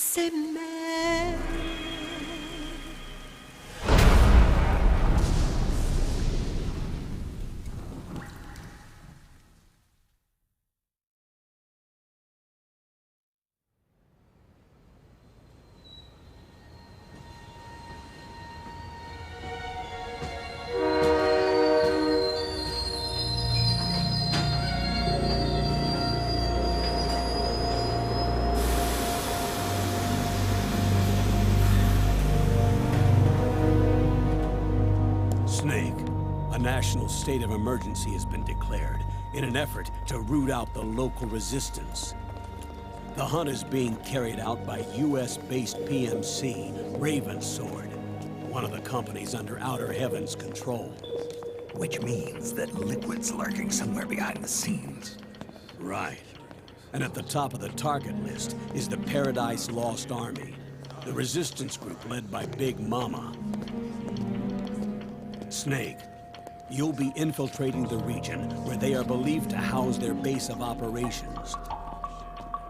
C'est Mery. A national state of emergency has been declared in an effort to root out the local resistance. The hunt is being carried out by US-based PMC, Ravensword, one of the companies under Outer Heaven's control. Which means that Liquid's lurking somewhere behind the scenes. Right. And at the top of the target list is the Paradise Lost Army, the resistance group led by Big Mama. Snake, you'll be infiltrating the region where they are believed to house their base of operations.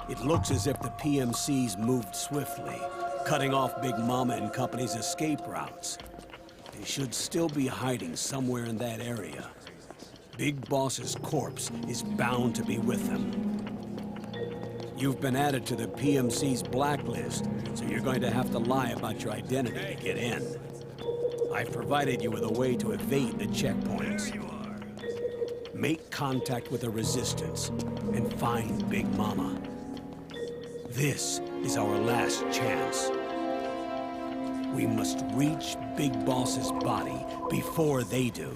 It looks as if the PMC's moved swiftly, cutting off Big Mama and company's escape routes. They should still be hiding somewhere in that area. Big Boss's corpse is bound to be with them. You've been added to the PMC's blacklist, so you're going to have to lie about your identity to get in. I've provided you with a way to evade the checkpoints. Make contact with the resistance and find Big Mama. This is our last chance. We must reach Big Boss's body before they do.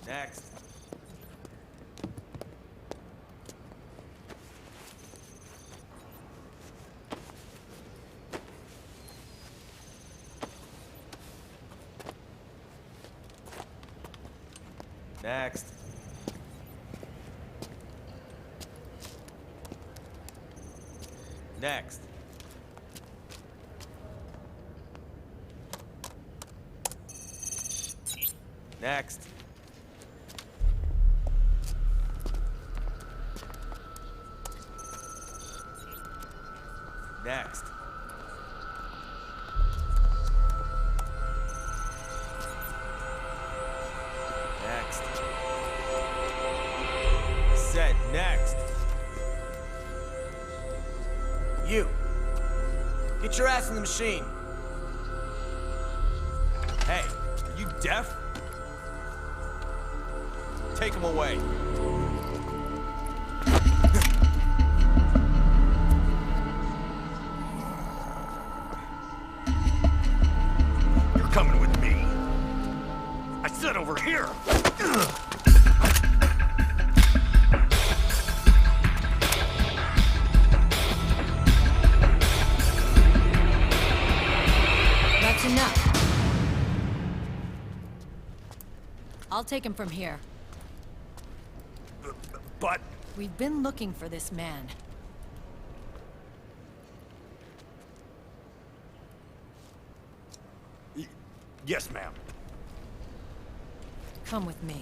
Next. Next. Next. Next. Next. Next. Said next. You. Get your ass in the machine. Hey, are you deaf? Take him away. You're coming with me. I said over here. That's enough. I'll take him from here. But... We've been looking for this man. Yes, ma'am. Come with me.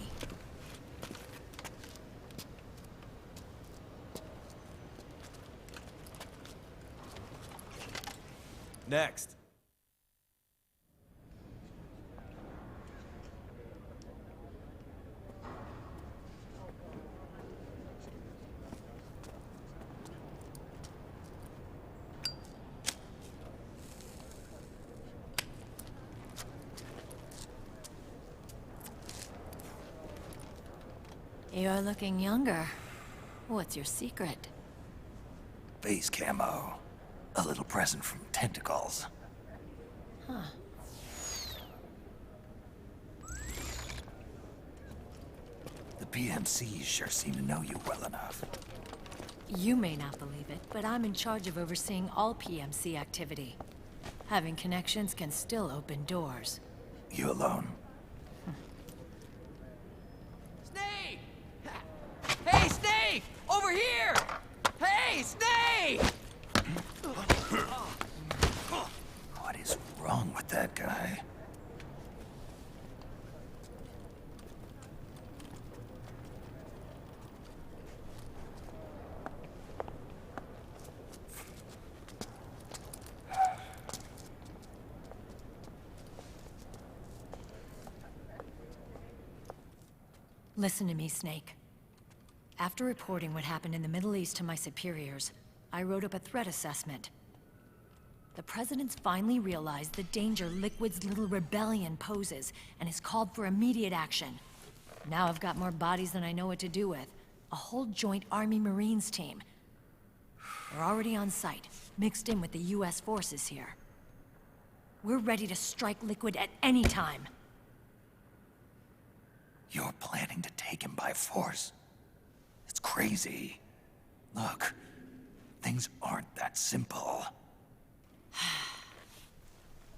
Next. You're looking younger. What's your secret? Face camo. A little present from tentacles. Huh. The PMCs sure seem to know you well enough. You may not believe it, but I'm in charge of overseeing all PMC activity. Having connections can still open doors. You alone? Snake! Hey, Snake! Over here! Hey, Snake! What is wrong with that guy? Listen to me, Snake. After reporting what happened in the Middle East to my superiors, I wrote up a threat assessment. The President's finally realized the danger Liquid's little rebellion poses, and has called for immediate action. Now I've got more bodies than I know what to do with. A whole joint Army Marines team. They're already on site, mixed in with the US forces here. We're ready to strike Liquid at any time. You're planning to take him by force? It's crazy. Look, things aren't that simple.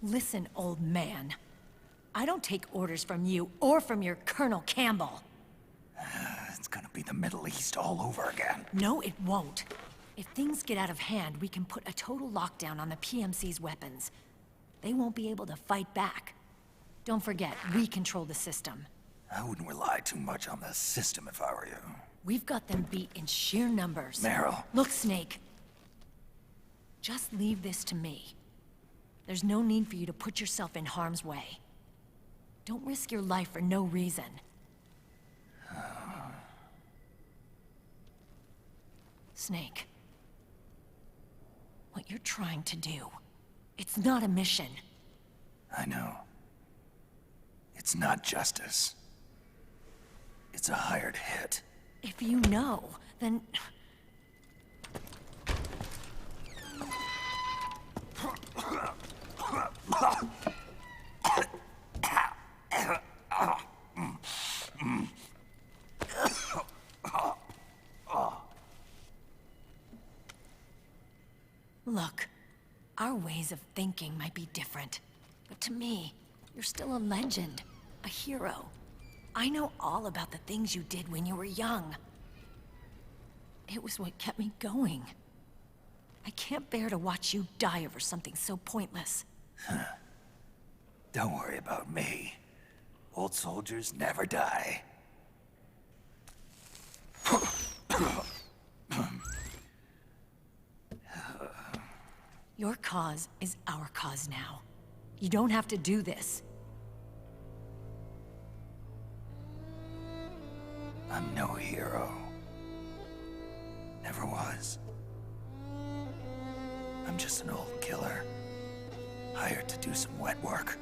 Listen, old man. I don't take orders from you or from your Colonel Campbell. It's gonna be the Middle East all over again. No, it won't. If things get out of hand, we can put a total lockdown on the PMC's weapons. They won't be able to fight back. Don't forget, we control the system. I wouldn't rely too much on the system if I were you. We've got them beat in sheer numbers. Meryl. Look, Snake. Just leave this to me. There's no need for you to put yourself in harm's way. Don't risk your life for no reason. Snake. What you're trying to do, it's not a mission. I know. It's not justice. It's a hired hit. If you know, then... Look, our ways of thinking might be different, but to me, you're still a legend, a hero. I know all about the things you did when you were young. It was what kept me going. I can't bear to watch you die over something so pointless. Don't worry about me. Old soldiers never die. Your cause is our cause now. You don't have to do this. I'm no hero. Never was. I'm just an old killer, hired to do some wet work.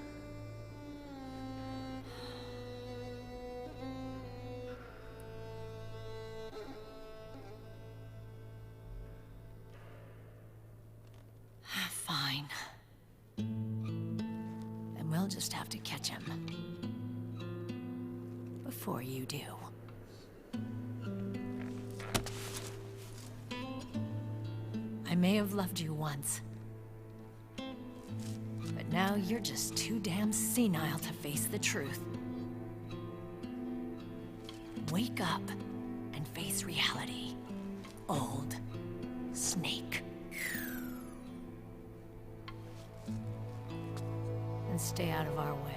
Fine. Then we'll just have to catch him. Before you do. I may have loved you once. But now you're just too damn senile to face the truth. Wake up and face reality. Old Snake. And stay out of our way.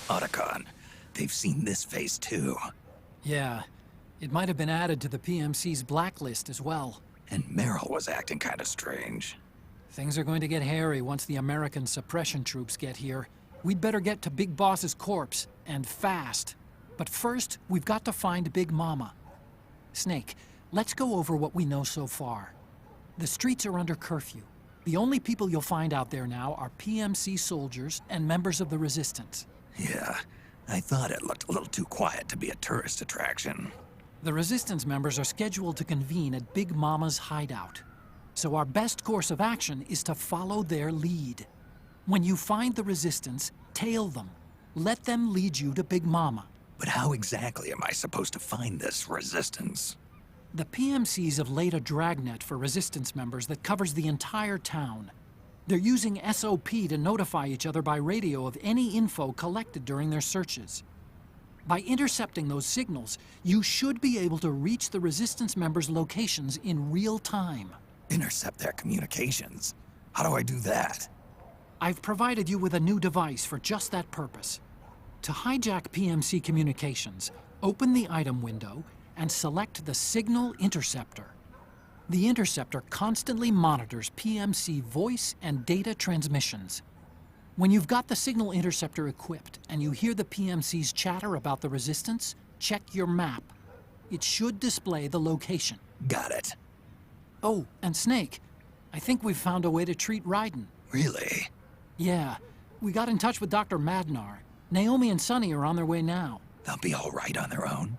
Otacon, they've seen this face too. Yeah, it might have been added to the PMC's blacklist as well. And Meryl was acting kind of strange. Things are going to get hairy once the American suppression troops get here. We'd better get to Big Boss's corpse, and fast. But first, we've got to find Big Mama. Snake, let's go over what we know so far. The streets are under curfew. The only people you'll find out there now are PMC soldiers and members of the resistance. Yeah, I thought it looked a little too quiet to be a tourist attraction. The Resistance members are scheduled to convene at Big Mama's hideout. So our best course of action is to follow their lead. When you find the Resistance, tail them. Let them lead you to Big Mama. But how exactly am I supposed to find this Resistance? The PMCs have laid a dragnet for Resistance members that covers the entire town. They're using SOP to notify each other by radio of any info collected during their searches. By intercepting those signals, you should be able to reach the Resistance members' locations in real time. Intercept their communications? How do I do that? I've provided you with a new device for just that purpose. To hijack PMC communications, open the item window and select the Signal Interceptor. The interceptor constantly monitors PMC voice and data transmissions. When you've got the Signal Interceptor equipped and you hear the PMC's chatter about the Resistance, check your map. It should display the location. Got it. Oh, and Snake, I think we've found a way to treat Raiden. Really? Yeah, we got in touch with Dr. Madnar. Naomi and Sonny are on their way now. They'll be all right on their own?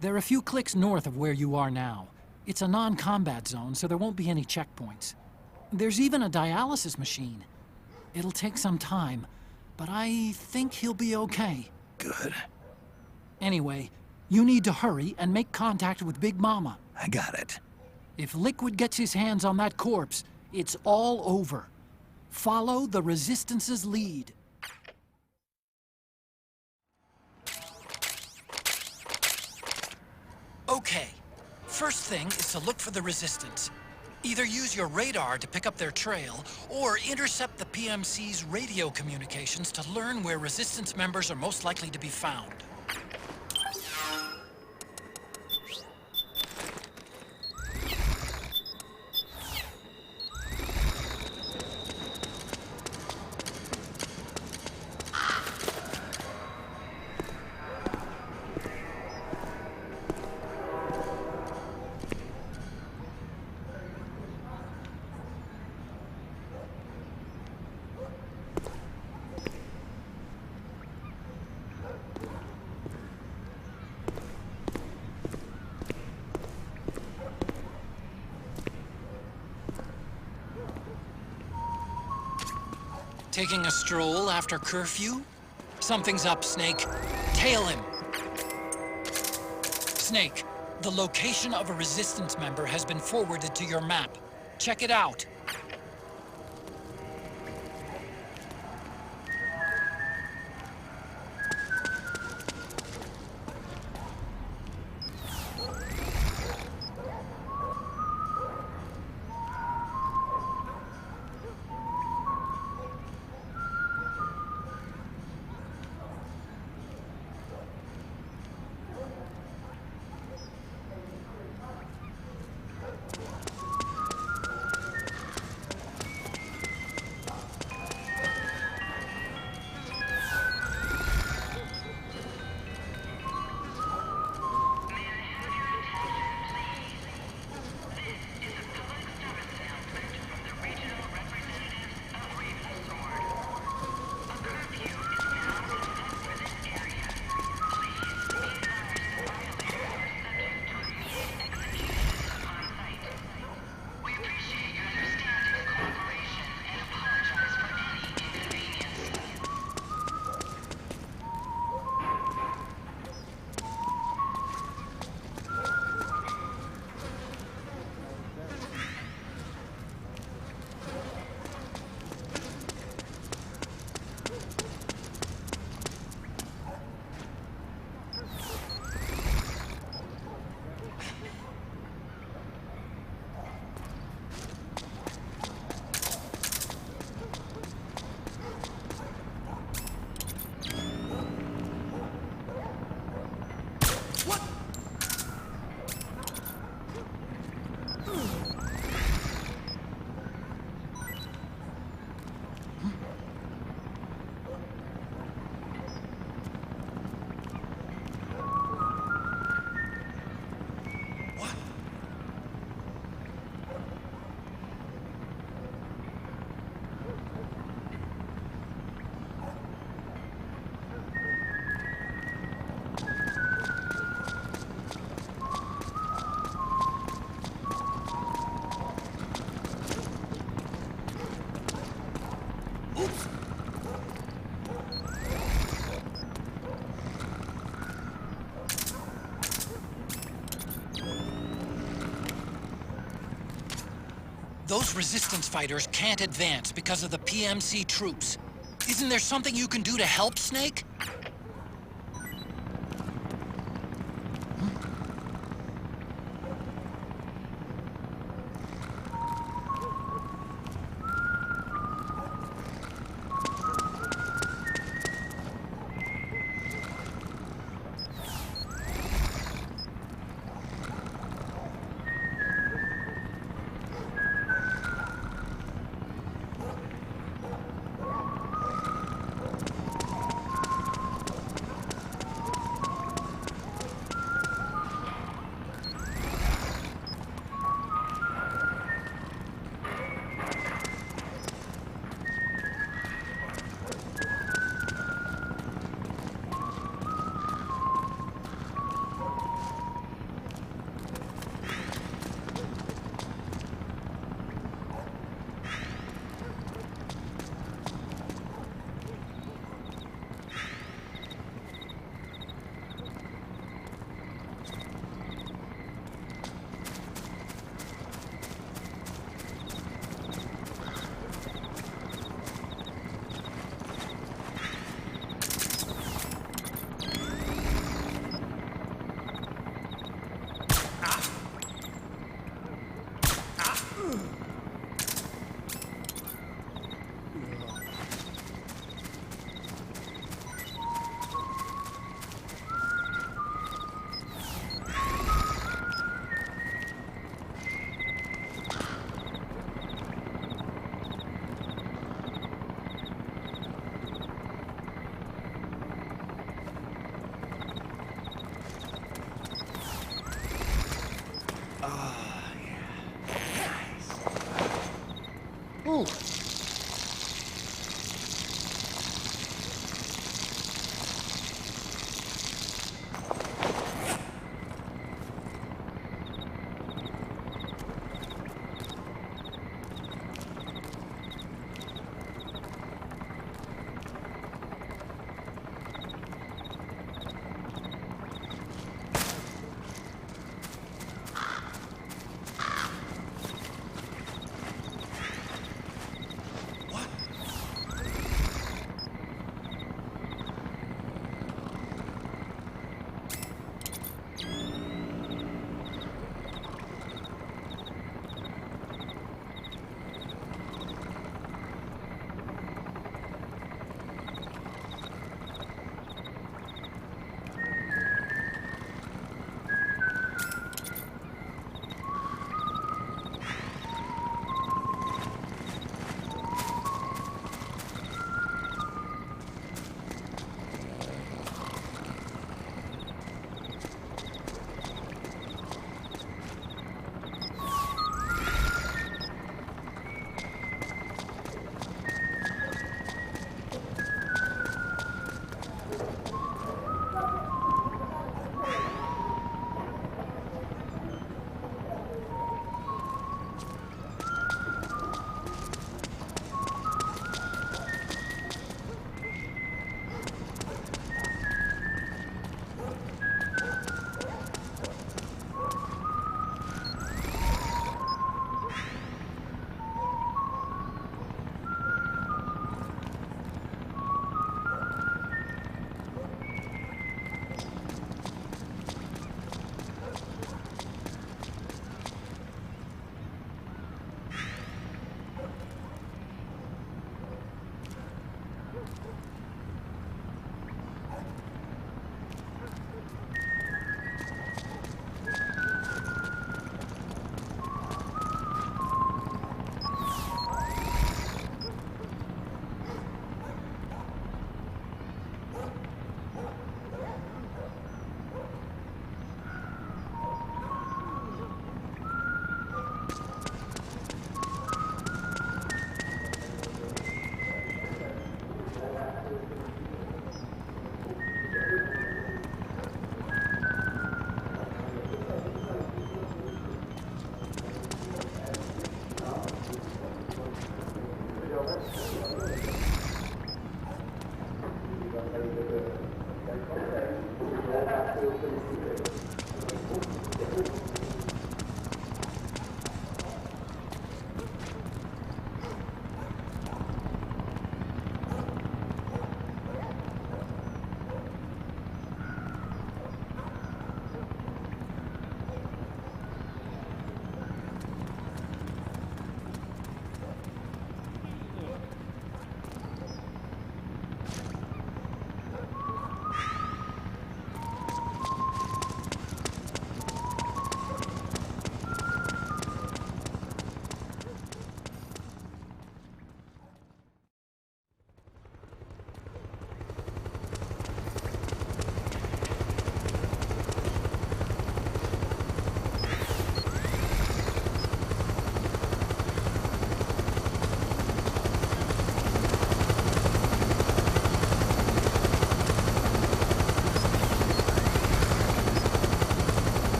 They're a few clicks north of where you are now. It's a non-combat zone, so there won't be any checkpoints. There's even a dialysis machine. It'll take some time, but I think he'll be okay. Good. Anyway, you need to hurry and make contact with Big Mama. I got it. If Liquid gets his hands on that corpse, it's all over. Follow the Resistance's lead. Okay. First thing is to look for the Resistance. Either use your radar to pick up their trail, or intercept the PMC's radio communications to learn where Resistance members are most likely to be found. Taking a stroll after curfew? Something's up, Snake. Tail him. Snake, the location of a Resistance member has been forwarded to your map. Check it out. Those resistance fighters can't advance because of the PMC troops. Isn't there something you can do to help, Snake?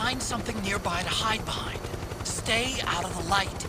Find something nearby to hide behind. Stay out of the light.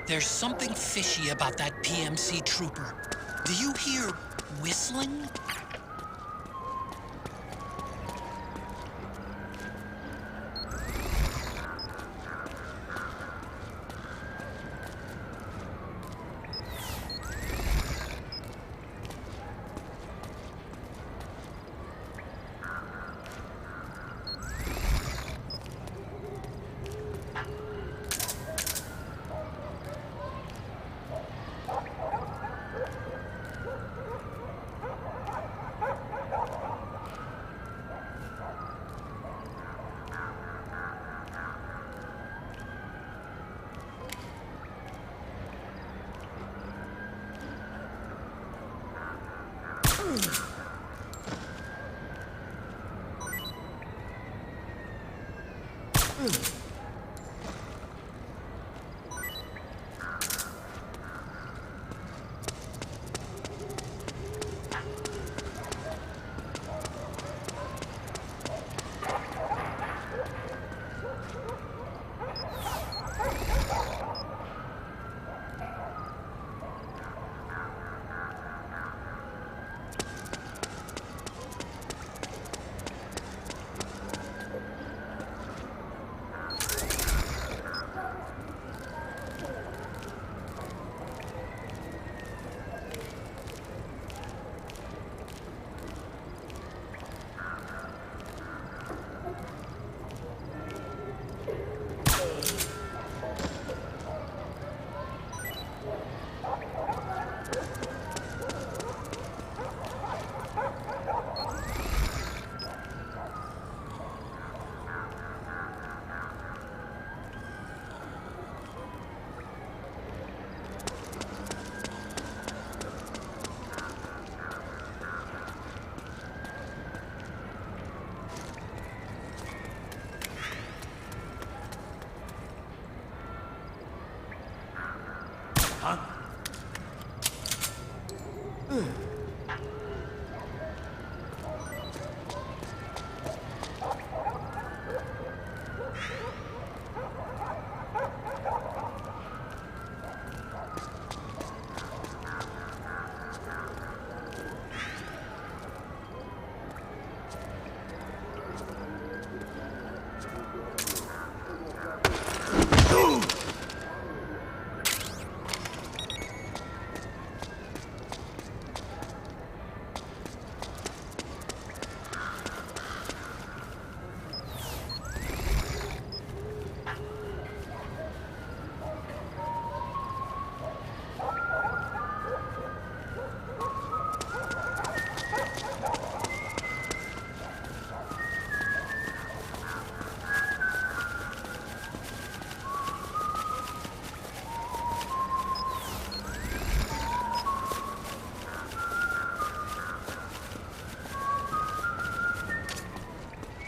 There's something fishy about that PMC trooper. Do you hear whistling?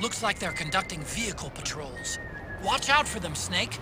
Looks like they're conducting vehicle patrols. Watch out for them, Snake.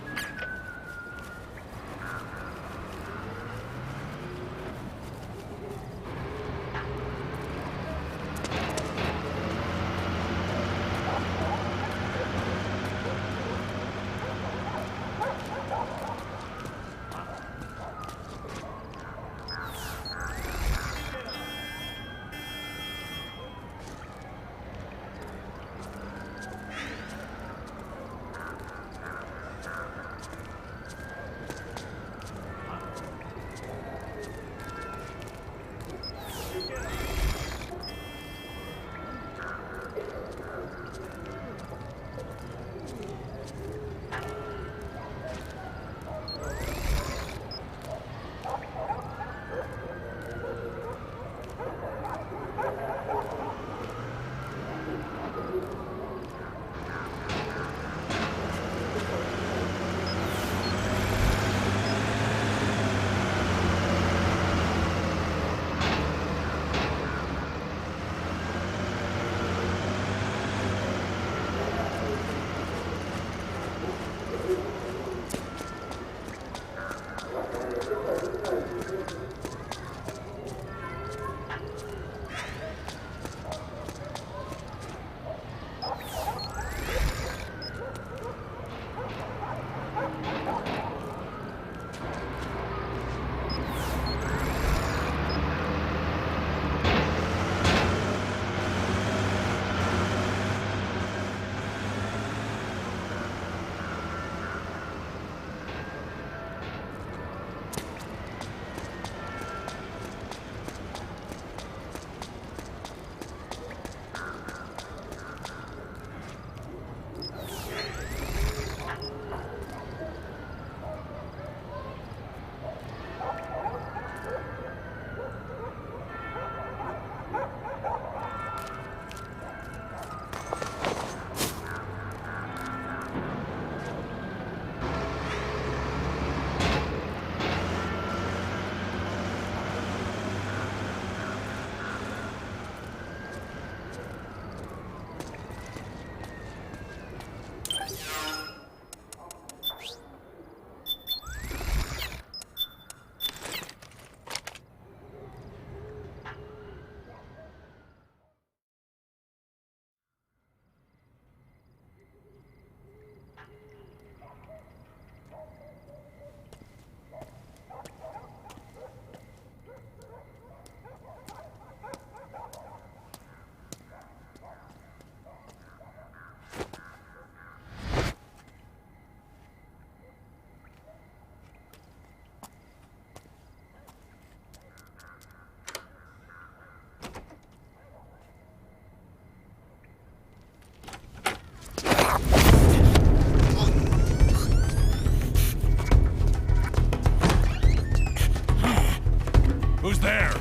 Who's there?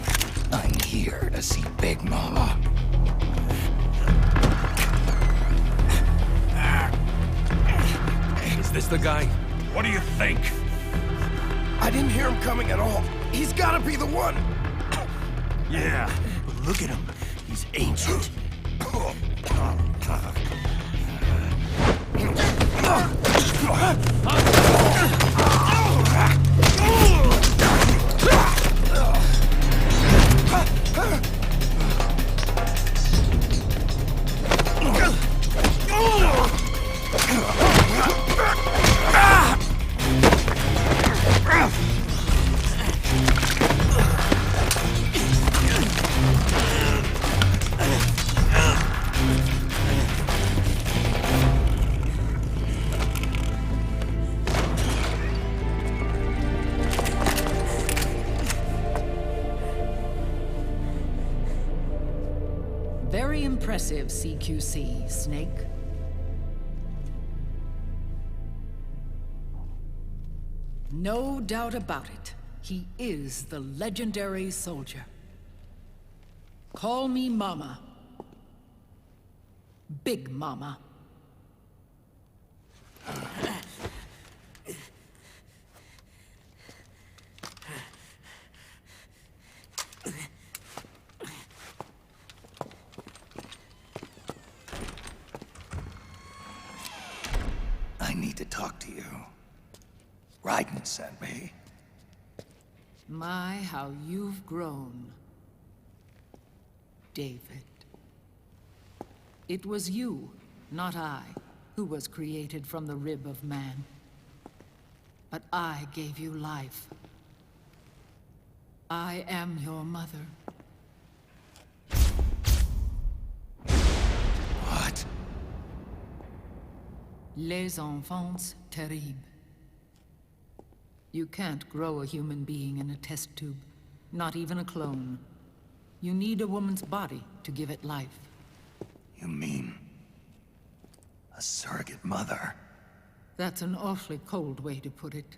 I'm here to see Big Mama. Is this the guy? What do you think? I didn't hear him coming at all. He's gotta be the one. Yeah, but look at him. He's ancient. Very impressive, CQC, Snake. No doubt about it. He is the legendary soldier. Call me Mama. Big Mama. I need to talk to you. Raiden sent me. My, how you've grown, David. It was you, not I, who was created from the rib of man. But I gave you life. I am your mother. What? Les enfants terribles. You can't grow a human being in a test tube, not even a clone. You need a woman's body to give it life. You mean... a surrogate mother? That's an awfully cold way to put it.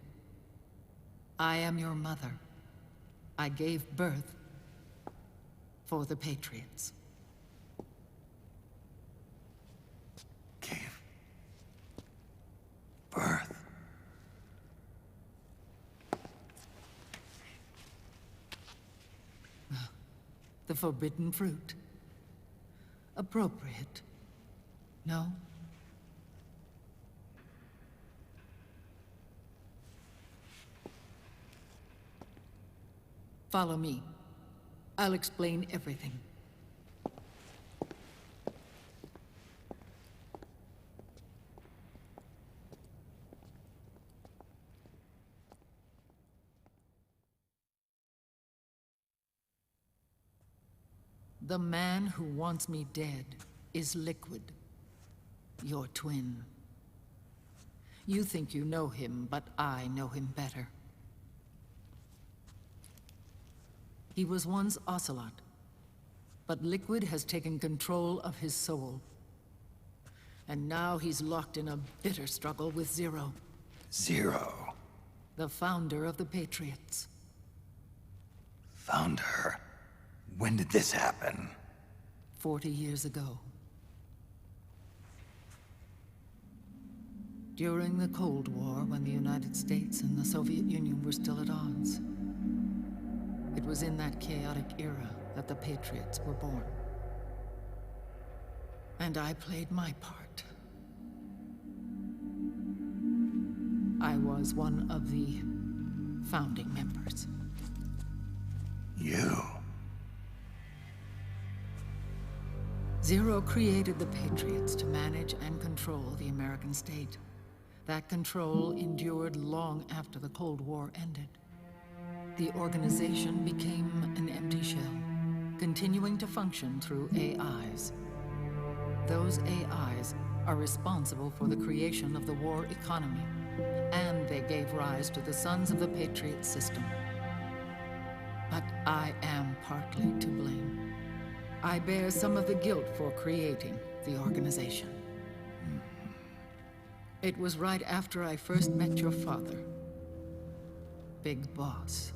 I am your mother. I gave birth for the Patriots. Gave... birth? The forbidden fruit. Appropriate. No? Follow me. I'll explain everything. The man who wants me dead is Liquid, your twin. You think you know him, but I know him better. He was once Ocelot, but Liquid has taken control of his soul. And now he's locked in a bitter struggle with Zero. Zero? The founder of the Patriots. Founder? When did this happen? 40 years ago. During the Cold War, when the United States and the Soviet Union were still at odds. It was in that chaotic era that the Patriots were born. And I played my part. I was one of the founding members. You? Zero created the Patriots to manage and control the American state. That control endured long after the Cold War ended. The organization became an empty shell, continuing to function through AIs. Those AIs are responsible for the creation of the war economy, and they gave rise to the Sons of the Patriot system. But I am partly to blame. I bear some of the guilt for creating the organization. It was right after I first met your father, Big Boss.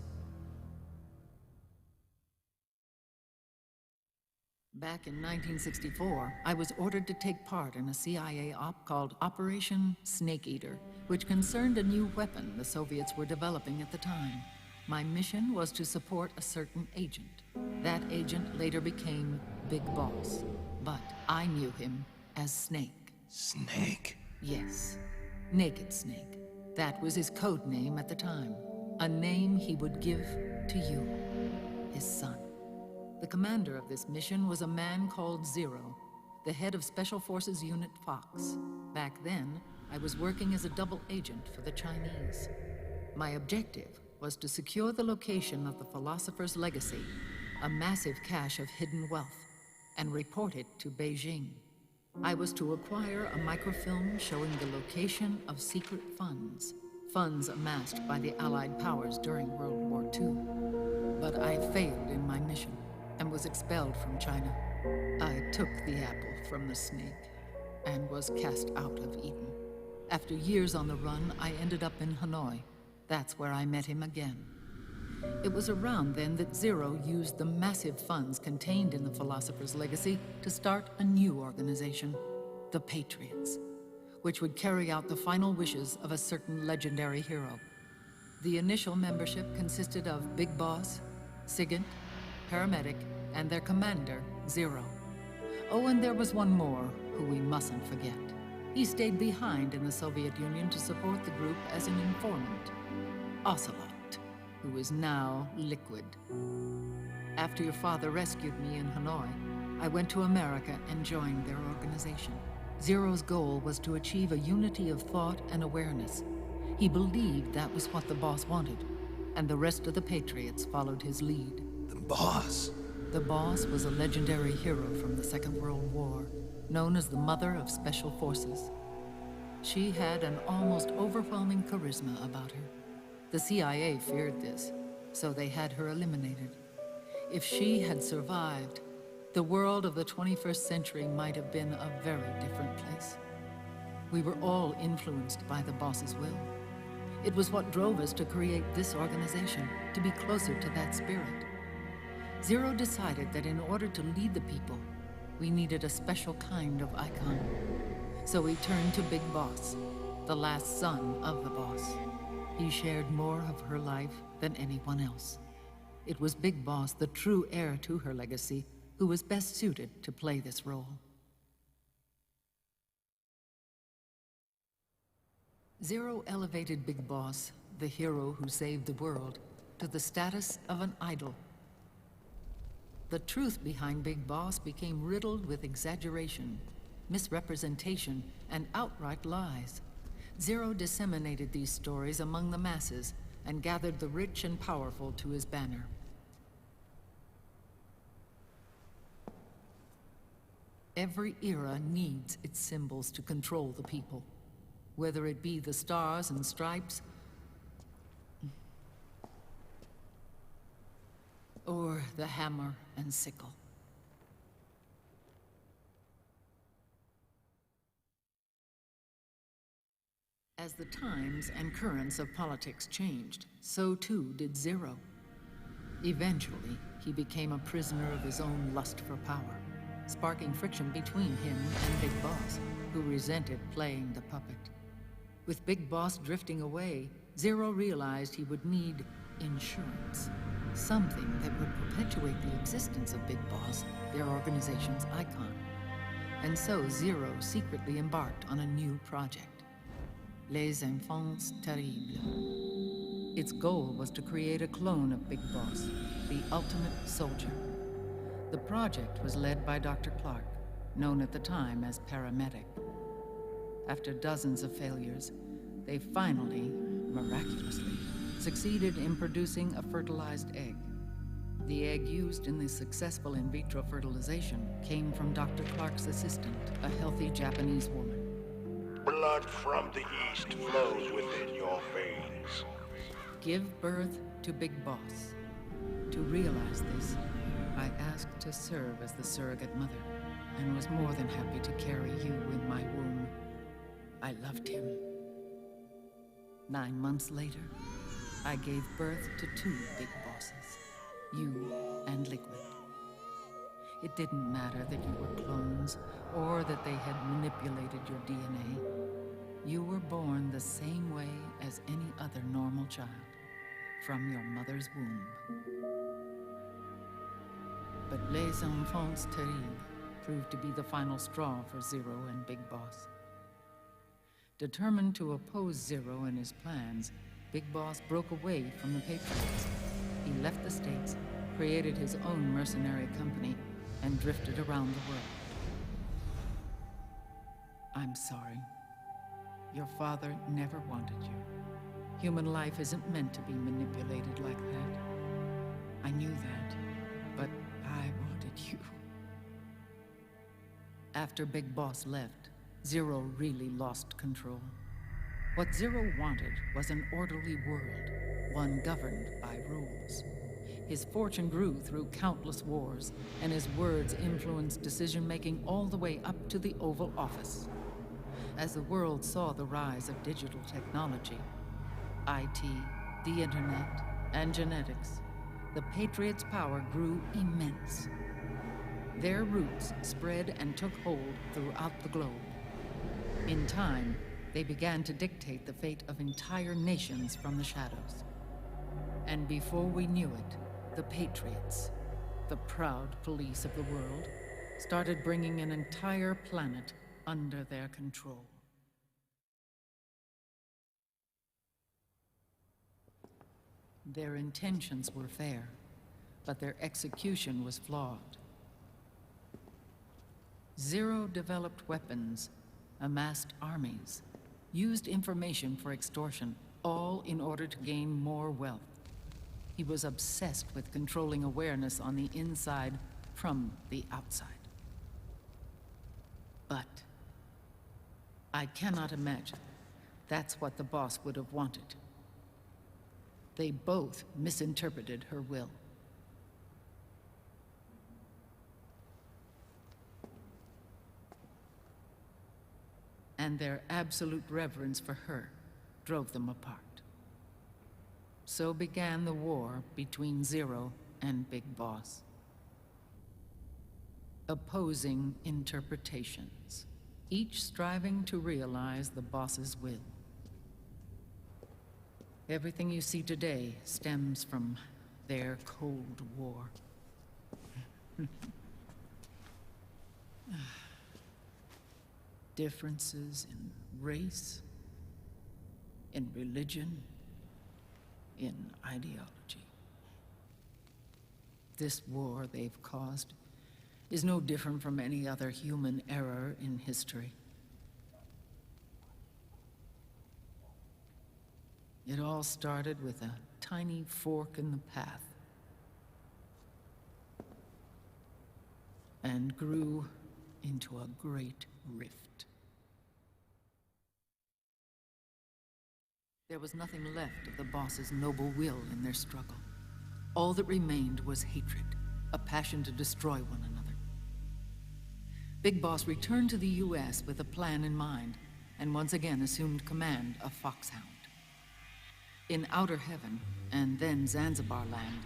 Back in 1964, I was ordered to take part in a CIA op called Operation Snake Eater, which concerned a new weapon the Soviets were developing at the time. My mission was to support a certain agent. That agent later became Big Boss, but I knew him as Snake. Snake? Yes, Naked Snake. That was his code name at the time. A name he would give to you, his son. The commander of this mission was a man called Zero, the head of Special Forces Unit Fox. Back then, I was working as a double agent for the Chinese. My objective was to secure the location of the Philosopher's Legacy, a massive cache of hidden wealth, and report it to Beijing. I was to acquire a microfilm showing the location of secret funds, funds amassed by the Allied powers during World War II. But I failed in my mission and was expelled from China. I took the apple from the snake and was cast out of Eden. After years on the run, I ended up in Hanoi. That's where I met him again. It was around then that Zero used the massive funds contained in the Philosopher's Legacy to start a new organization, the Patriots, which would carry out the final wishes of a certain legendary hero. The initial membership consisted of Big Boss, Sigint, Paramedic, and their commander, Zero. Oh, and there was one more who we mustn't forget. He stayed behind in the Soviet Union to support the group as an informant. Ocelot, who is now Liquid. After your father rescued me in Hanoi, I went to America and joined their organization. Zero's goal was to achieve a unity of thought and awareness. He believed that was what the boss wanted, and the rest of the Patriots followed his lead. The boss? The boss was a legendary hero from the Second World War, known as the Mother of Special Forces. She had an almost overwhelming charisma about her. The CIA feared this, so they had her eliminated. If she had survived, the world of the 21st century might have been a very different place. We were all influenced by the boss's will. It was what drove us to create this organization, to be closer to that spirit. Zero decided that in order to lead the people, we needed a special kind of icon. So he turned to Big Boss, the last son of the boss. He shared more of her life than anyone else. It was Big Boss, the true heir to her legacy, who was best suited to play this role. Zero elevated Big Boss, the hero who saved the world, to the status of an idol. The truth behind Big Boss became riddled with exaggeration, misrepresentation, and outright lies. Zero disseminated these stories among the masses and gathered the rich and powerful to his banner. Every era needs its symbols to control the people, whether it be the stars and stripes, or the hammer and sickle. As the times and currents of politics changed, so too did Zero. Eventually, he became a prisoner of his own lust for power, sparking friction between him and Big Boss, who resented playing the puppet. With Big Boss drifting away, Zero realized he would need insurance. Something that would perpetuate the existence of Big Boss, their organization's icon. And so Zero secretly embarked on a new project. Les Enfants Terribles. Its goal was to create a clone of Big Boss, the ultimate soldier. The project was led by Dr. Clark, known at the time as Paramedic. After dozens of failures, they finally, miraculously, succeeded in producing a fertilized egg. The egg used in the successful in vitro fertilization came from Dr. Clark's assistant, a healthy Japanese woman. Blood from the east flows within your veins. Give birth to Big Boss. To realize this, I asked to serve as the surrogate mother, and was more than happy to carry you in my womb. I loved him. 9 months later, I gave birth to 2 Big Bosses, you and Liquid. It didn't matter that you were clones, or that they had manipulated your DNA. You were born the same way as any other normal child, from your mother's womb. But Les Enfants Terribles proved to be the final straw for Zero and Big Boss. Determined to oppose Zero and his plans, Big Boss broke away from the Patriots. He left the States, created his own mercenary company, and drifted around the world. I'm sorry. Your father never wanted you. Human life isn't meant to be manipulated like that. I knew that, but I wanted you. After Big Boss left, Zero really lost control. What Zero wanted was an orderly world, one governed by rules. His fortune grew through countless wars, and his words influenced decision-making all the way up to the Oval Office. As the world saw the rise of digital technology, IT, the internet, and genetics, the Patriots' power grew immense. Their roots spread and took hold throughout the globe. In time, they began to dictate the fate of entire nations from the shadows. And before we knew it, the Patriots, the proud police of the world, started bringing an entire planet under their control. Their intentions were fair, but their execution was flawed. Zero developed weapons, amassed armies, used information for extortion, all in order to gain more wealth. He was obsessed with controlling awareness on the inside from the outside. But I cannot imagine that's what the boss would have wanted. They both misinterpreted her will. And their absolute reverence for her drove them apart. So began the war between Zero and Big Boss. Opposing interpretations, each striving to realize the boss's will. Everything you see today stems from their Cold War. Differences in race, in religion, in ideology. This war they've caused is no different from any other human error in history. It all started with a tiny fork in the path and grew into a great rift. There was nothing left of the boss's noble will in their struggle. All that remained was hatred, a passion to destroy one another. Big Boss returned to the US with a plan in mind, and once again assumed command of Foxhound. In Outer Heaven, and then Zanzibar Land,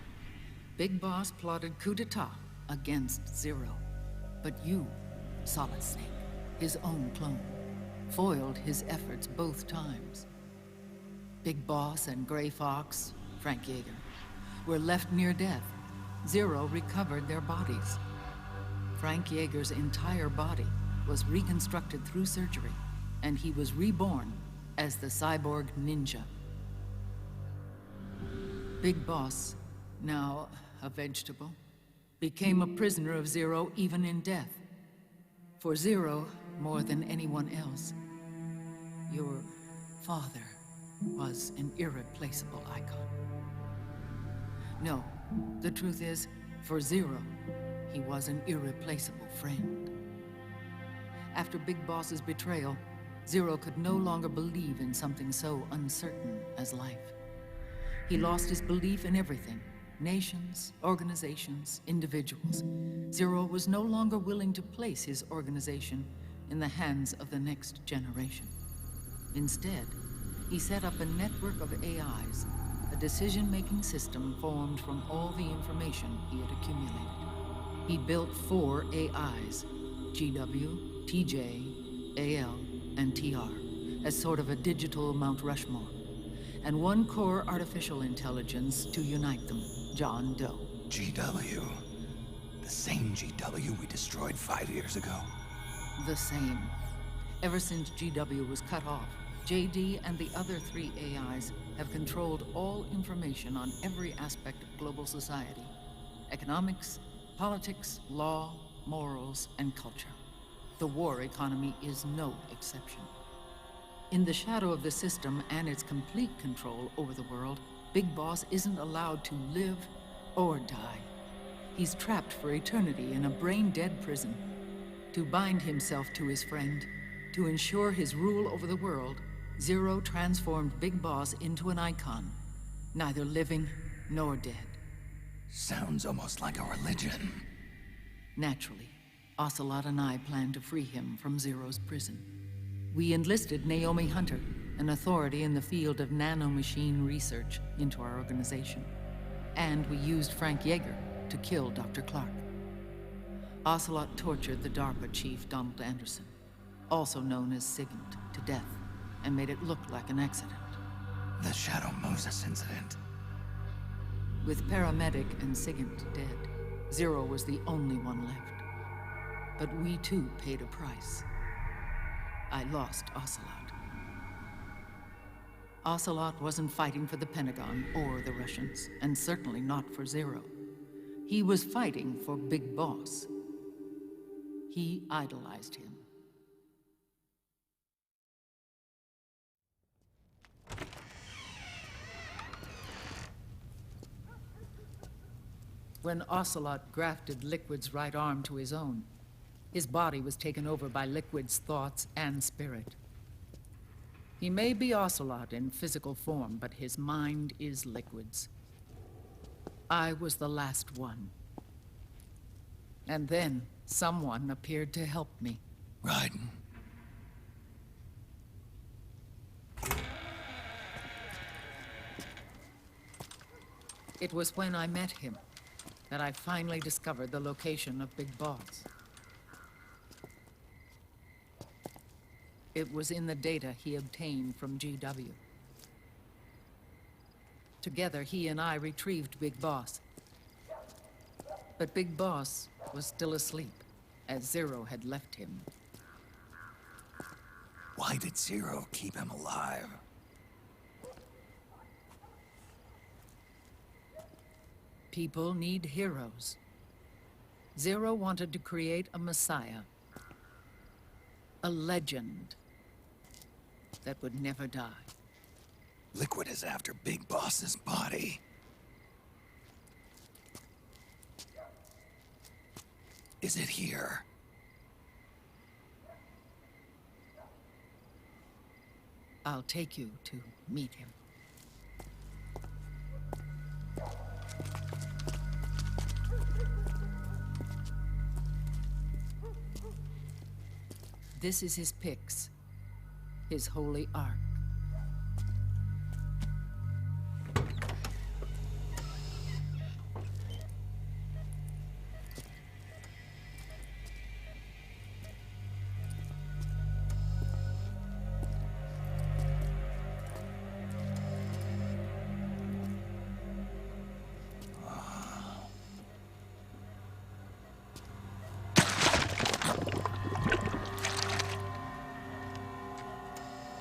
Big Boss plotted coup d'etat against Zero. But you, Solid Snake, his own clone, foiled his efforts both times. Big Boss and Gray Fox, Frank Yeager, were left near death. Zero recovered their bodies. Frank Yeager's entire body was reconstructed through surgery, and he was reborn as the cyborg ninja. Big Boss, now a vegetable, became a prisoner of Zero even in death. For Zero, more than anyone else, your father was an irreplaceable icon. No, the truth is, for Zero, he was an irreplaceable friend. After Big Boss's betrayal, Zero could no longer believe in something so uncertain as life. He lost his belief in everything. Nations, organizations, individuals. Zero was no longer willing to place his organization in the hands of the next generation. Instead, he set up a network of AIs, a decision-making system formed from all the information he had accumulated. He built 4 AIs, GW, TJ, AL, and TR, as sort of a digital Mount Rushmore, and 1 core artificial intelligence to unite them, John Doe. GW. The same GW we destroyed 5 years ago. The same. Ever since GW was cut off, JD and the other 3 AIs have controlled all information on every aspect of global society. Economics, politics, law, morals, and culture. The war economy is no exception. In the shadow of the system and its complete control over the world, Big Boss isn't allowed to live or die. He's trapped for eternity in a brain-dead prison. To bind himself to his friend, to ensure his rule over the world, Zero transformed Big Boss into an icon, neither living nor dead. Sounds almost like a religion. Naturally, Ocelot and I plan to free him from Zero's prison. We enlisted Naomi Hunter, an authority in the field of nanomachine research, into our organization. And we used Frank Yeager to kill Dr. Clark. Ocelot tortured the DARPA chief, Donald Anderson, also known as Sigint, to death, and made it look like an accident. The Shadow Moses incident. With Paramedic and Sigint dead, Zero was the only one left. But we too paid a price. I lost Ocelot. Ocelot wasn't fighting for the Pentagon or the Russians, and certainly not for Zero. He was fighting for Big Boss. He idolized him. When Ocelot grafted Liquid's right arm to his own, his body was taken over by Liquid's thoughts and spirit. He may be Ocelot in physical form, but his mind is Liquid's. I was the last one. And then someone appeared to help me. Raiden. It was when I met him that I finally discovered the location of Big Boss. It was in the data he obtained from GW. Together, he and I retrieved Big Boss. But Big Boss was still asleep, as Zero had left him. Why did Zero keep him alive? People need heroes. Zero wanted to create a messiah. A legend that would never die. Liquid is after Big Boss's body. Is it here? I'll take you to meet him. This is his pyx, his holy ark.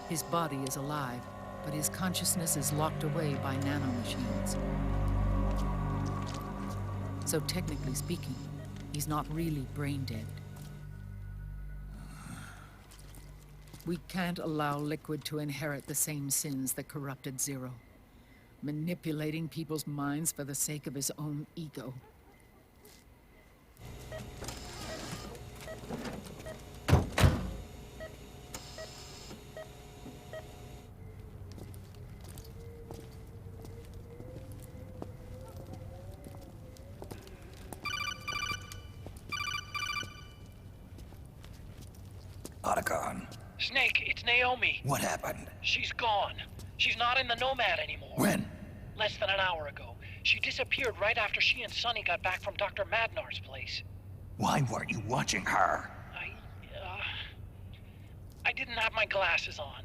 His body is alive, but his consciousness is locked away by nanomachines. So technically speaking, he's not really brain dead. We can't allow Liquid to inherit the same sins that corrupted Zero, manipulating people's minds for the sake of his own ego. Snake, it's Naomi. What happened? She's gone. She's not in the Nomad anymore. When? Less than an hour ago. She disappeared right after she and Sonny got back from Dr. Madnar's place. Why weren't you watching her? I didn't have my glasses on.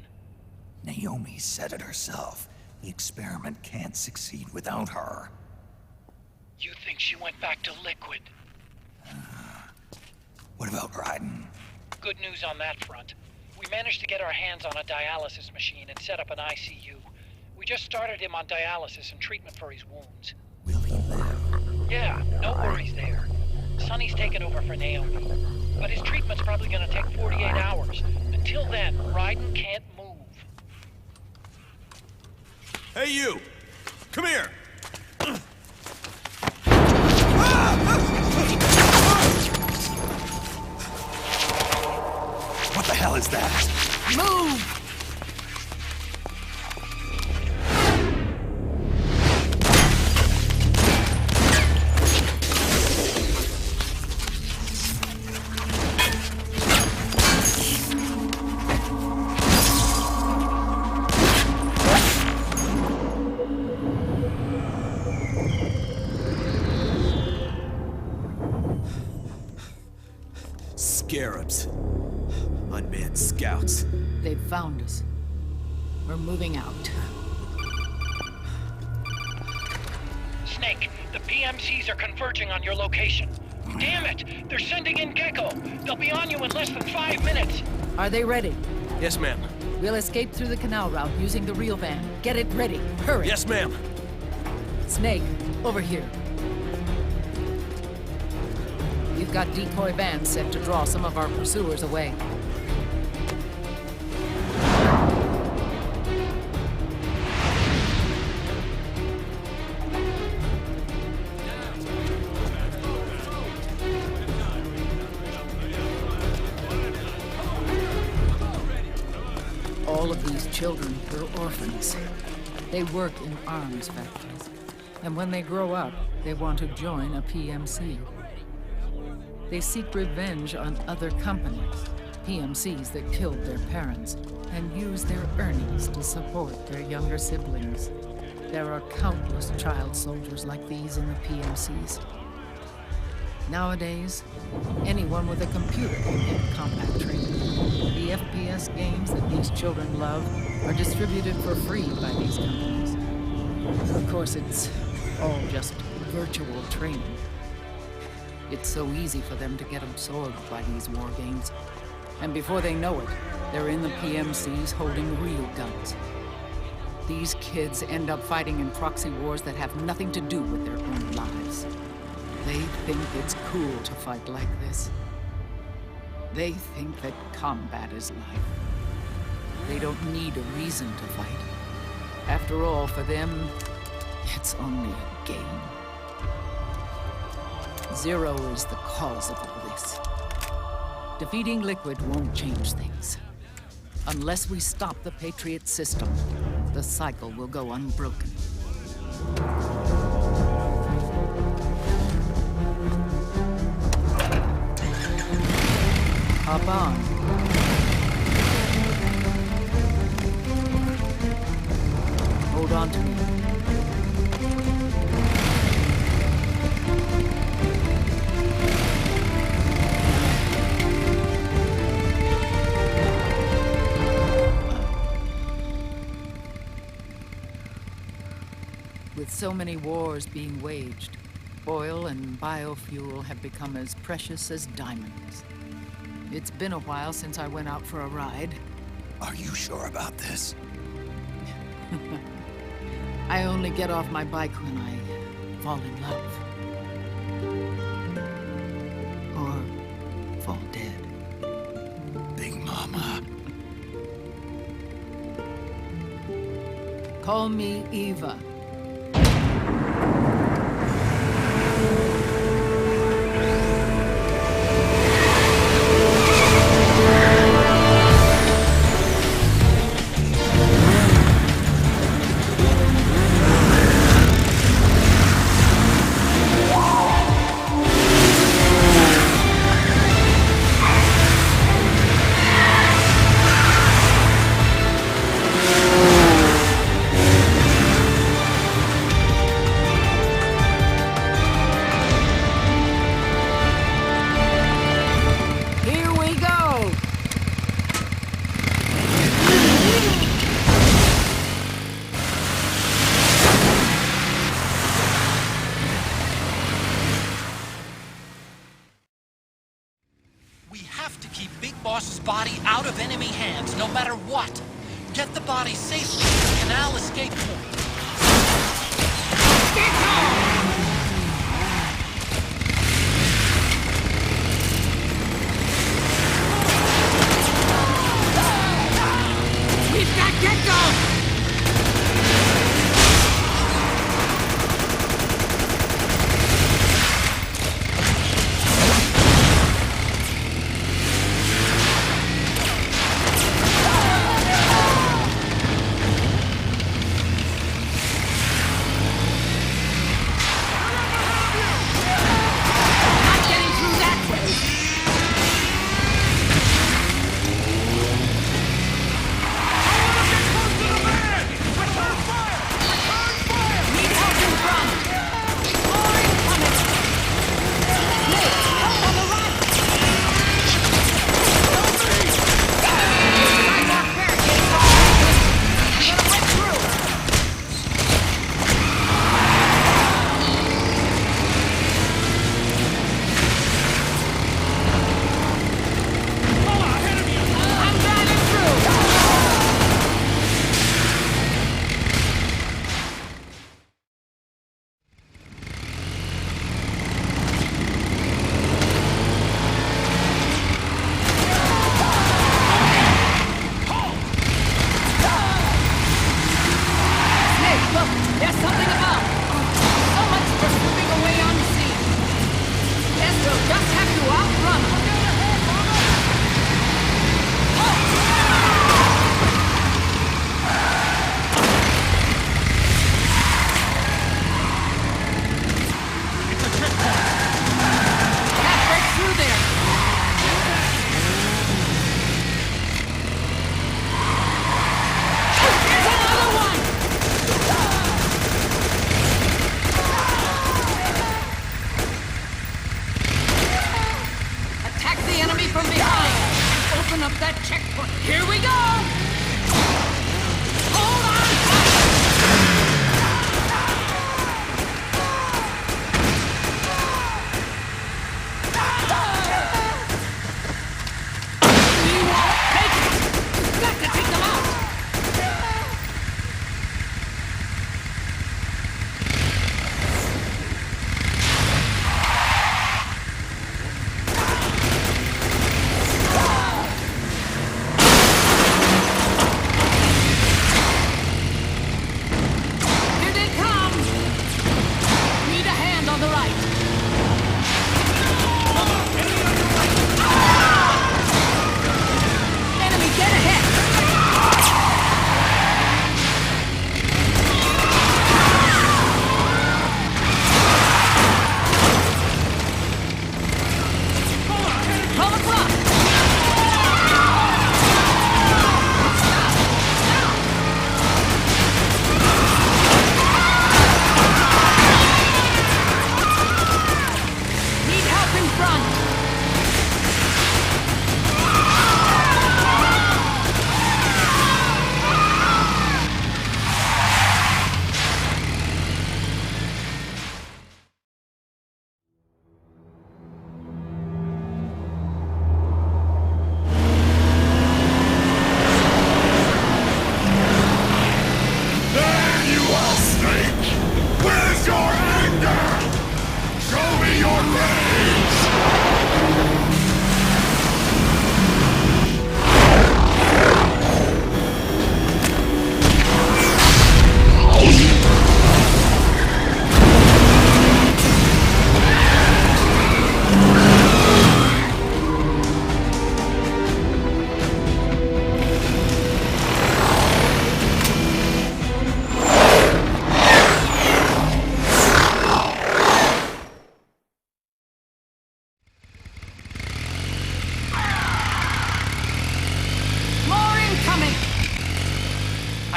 Naomi said it herself. The experiment can't succeed without her. You think she went back to Liquid? What about Raiden? Good news on that front. We managed to get our hands on a dialysis machine and set up an ICU. We just started him on dialysis and treatment for his wounds. Will he live? Yeah, no worries there. Sonny's taken over for Naomi. But his treatment's probably gonna take 48 hours. Until then, Raiden can't move. Hey, you! Come here! What the hell is that? Move! Scarabs. Unmanned scouts. They've found us. We're moving out. Snake, the PMCs are converging on your location. Damn it! They're sending in Gecko! They'll be on you in less than 5 minutes! Are they ready? Yes, ma'am. We'll escape through the canal route using the real van. Get it ready. Hurry. Yes, ma'am. Snake, over here. We've got decoy vans set to draw some of our pursuers away. All of these children were orphans. They work in arms factories. And when they grow up, they want to join a PMC. They seek revenge on other companies, PMCs that killed their parents, and use their earnings to support their younger siblings. There are countless child soldiers like these in the PMCs. Nowadays, anyone with a computer can get combat training. The FPS games that these children love are distributed for free by these companies. Of course, it's all just virtual training. It's so easy for them to get absorbed by these war games. And before they know it, they're in the PMCs holding real guns. These kids end up fighting in proxy wars that have nothing to do with their own lives. They think it's cool to fight like this. They think that combat is life. They don't need a reason to fight. After all, for them, it's only a game. Zero is the cause of all this. Defeating Liquid won't change things. Unless we stop the Patriot system, the cycle will go unbroken. Hop on. Hold on to me. With so many wars being waged, oil and biofuel have become as precious as diamonds. It's been a while since I went out for a ride. Are you sure about this? I only get off my bike when I fall in love. Or fall dead. Big Mama. Call me Eva. Body out of enemy hands, no matter what. Get the body safely to the canal escape point. We've got Gecko! Get close to the man!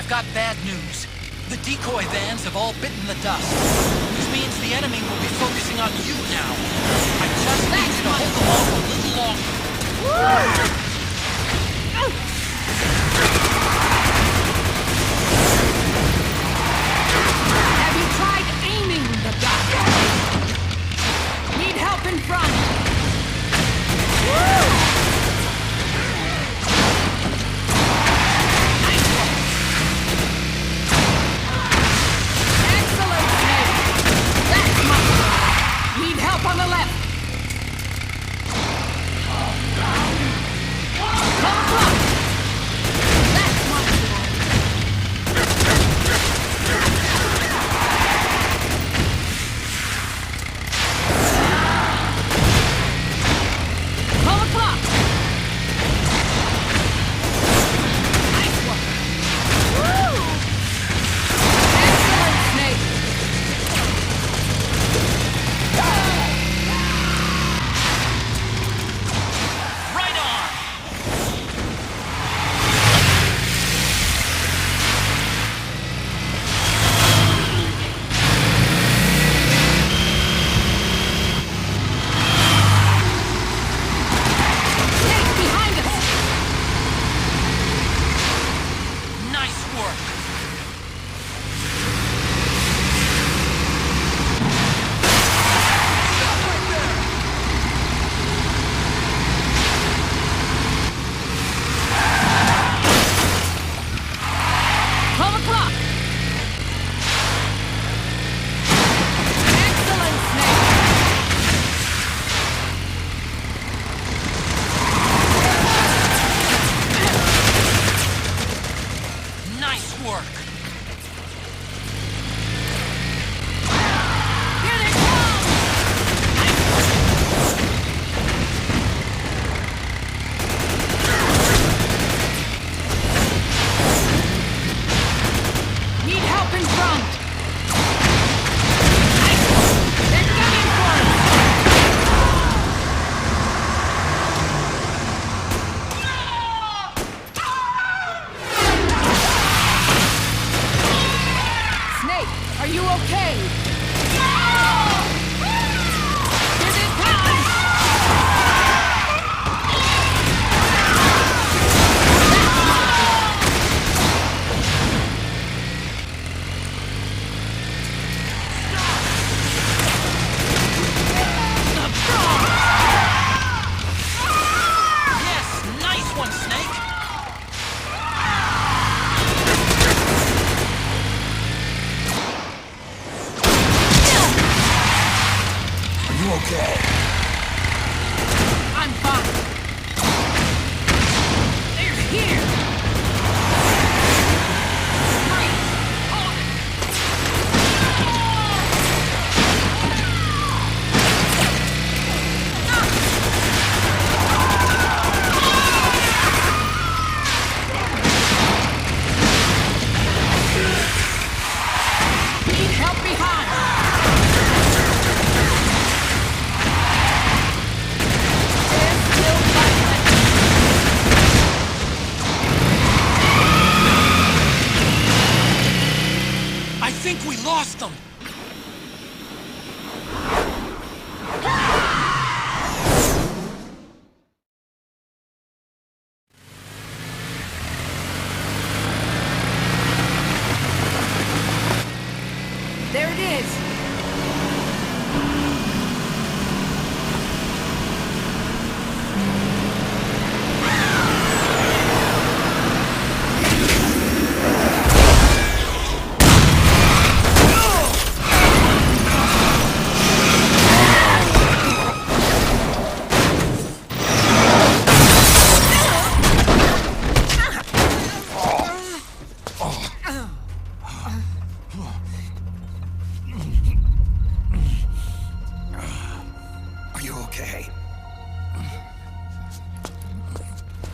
I've got bad news. The decoy vans have all bitten the dust. Which means the enemy will be focusing on you now. I just need you to hold them off a little longer. Have you tried aiming the gun? Need help in front. Excellent, Snake. That's much. Need help on the left. Come on. That's much.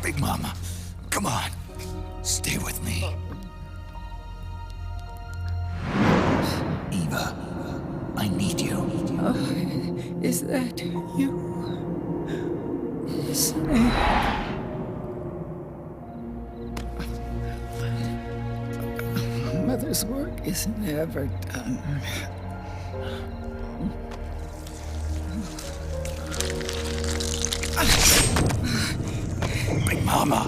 Big Mama, come on. Stay with me. Eva, I need you. Is that you? Snake? Father's work is never done. Big Mama.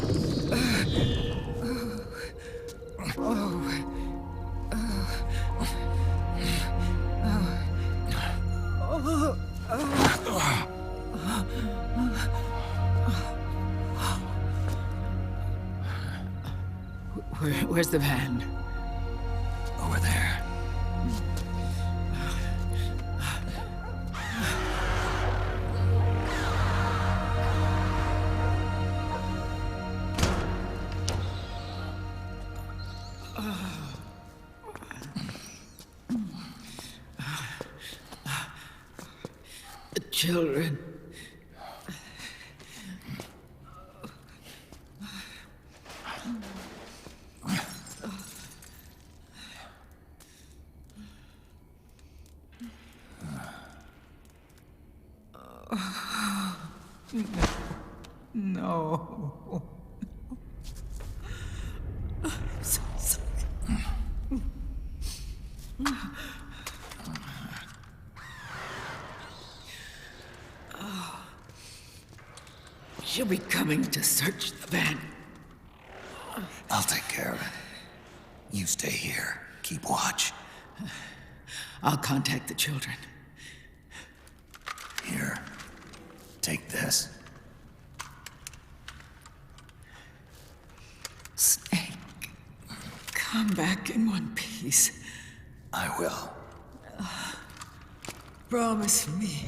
Where's the van? Over there. The children. No. I'm so sorry. She'll be coming to search the van. I'll take care of it. You stay here. Keep watch. I'll contact the children. Here. Take this. Snake, come back in one piece. I will. Promise me.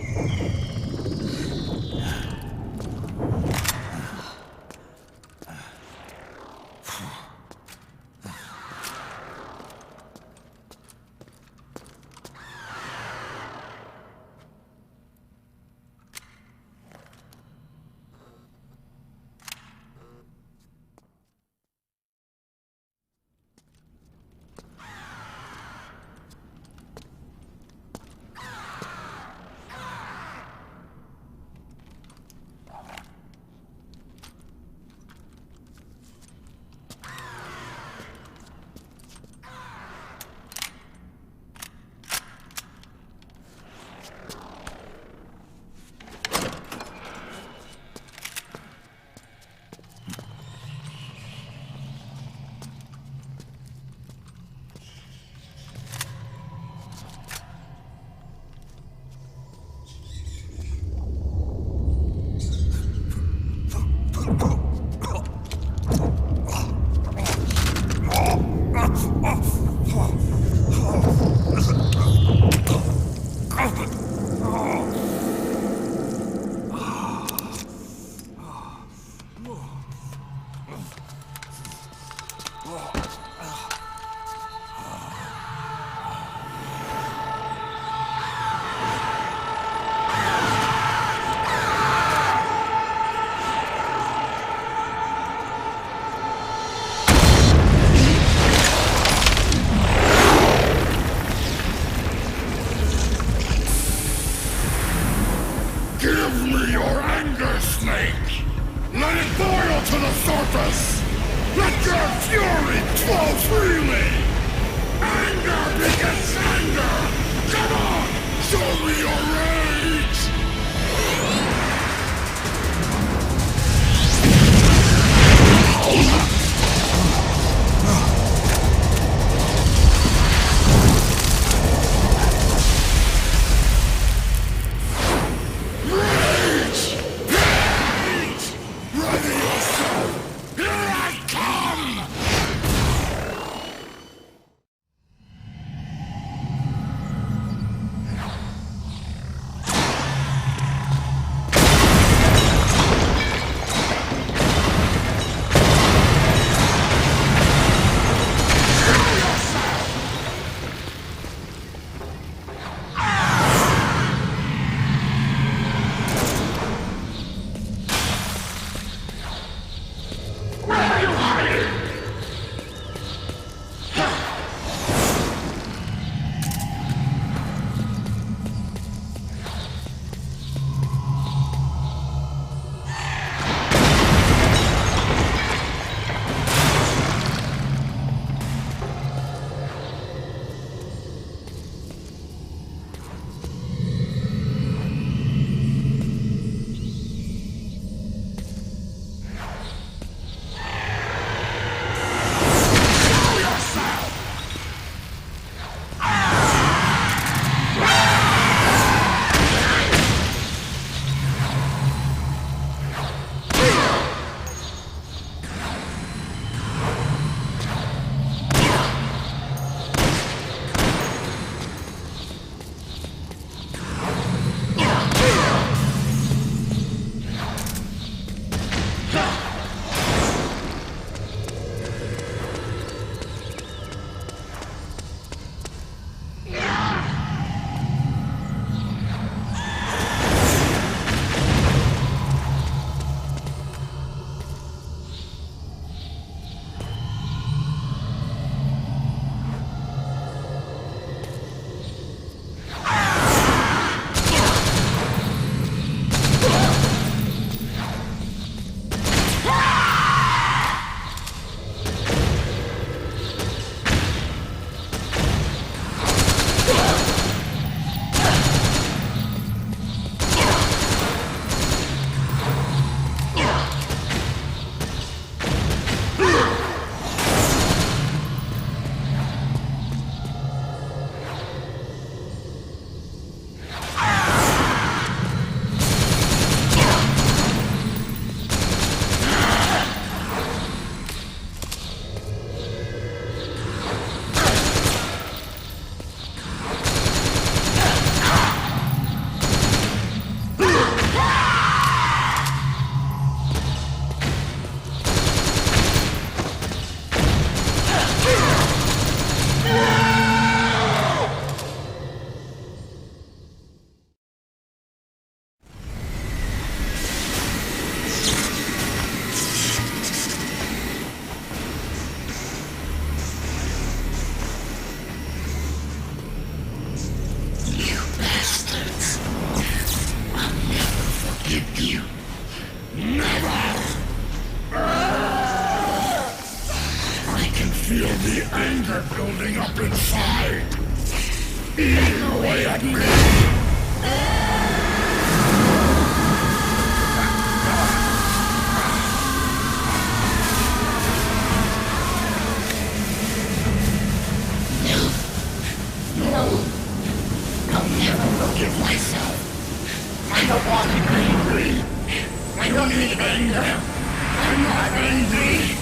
the anger building up inside. Eating away at me. I'll never forgive myself. I don't want to be angry. I don't need anger. I'm not angry.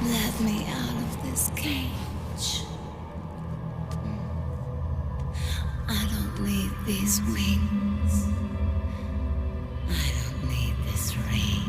Let me out of this cage. I don't need these wings. I don't need this range.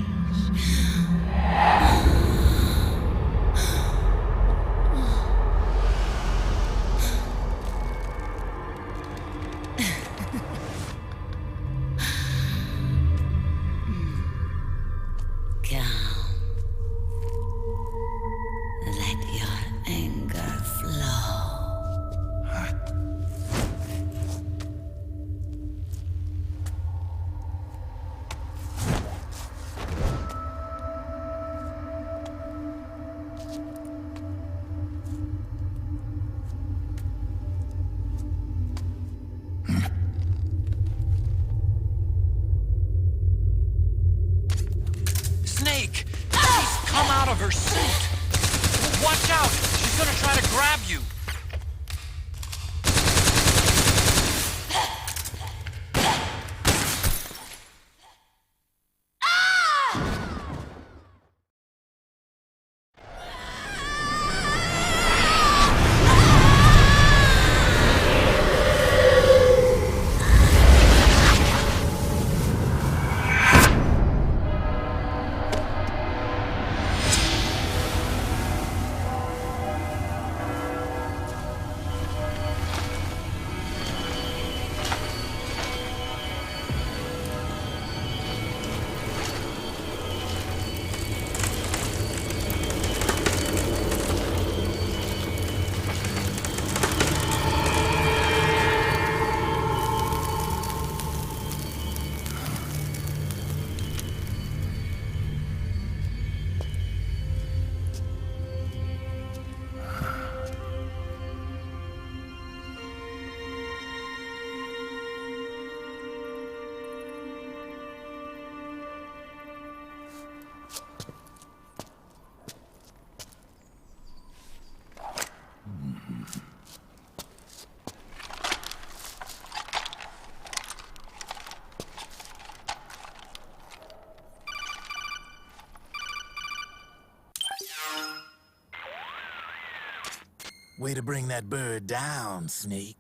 Way to bring that bird down, Snake.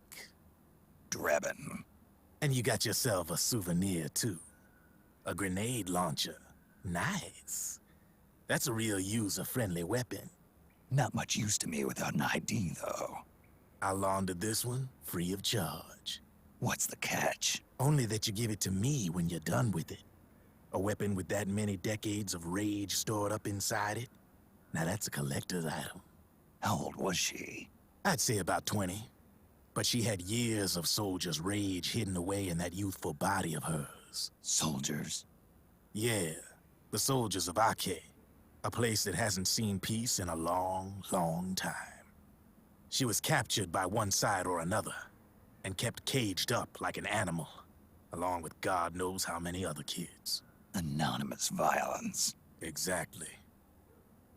Drabbin'. And you got yourself a souvenir, too. A grenade launcher. Nice. That's a real user-friendly weapon. Not much use to me without an ID, though. I'll launder this one free of charge. What's the catch? Only that you give it to me when you're done with it. A weapon with that many decades of rage stored up inside it? Now that's a collector's item. How old was she? I'd say about 20. But she had years of soldiers' rage hidden away in that youthful body of hers. Soldiers? Yeah, the soldiers of Ake. A place that hasn't seen peace in a long, long time. She was captured by one side or another, and kept caged up like an animal, along with God knows how many other kids. Anonymous violence. Exactly.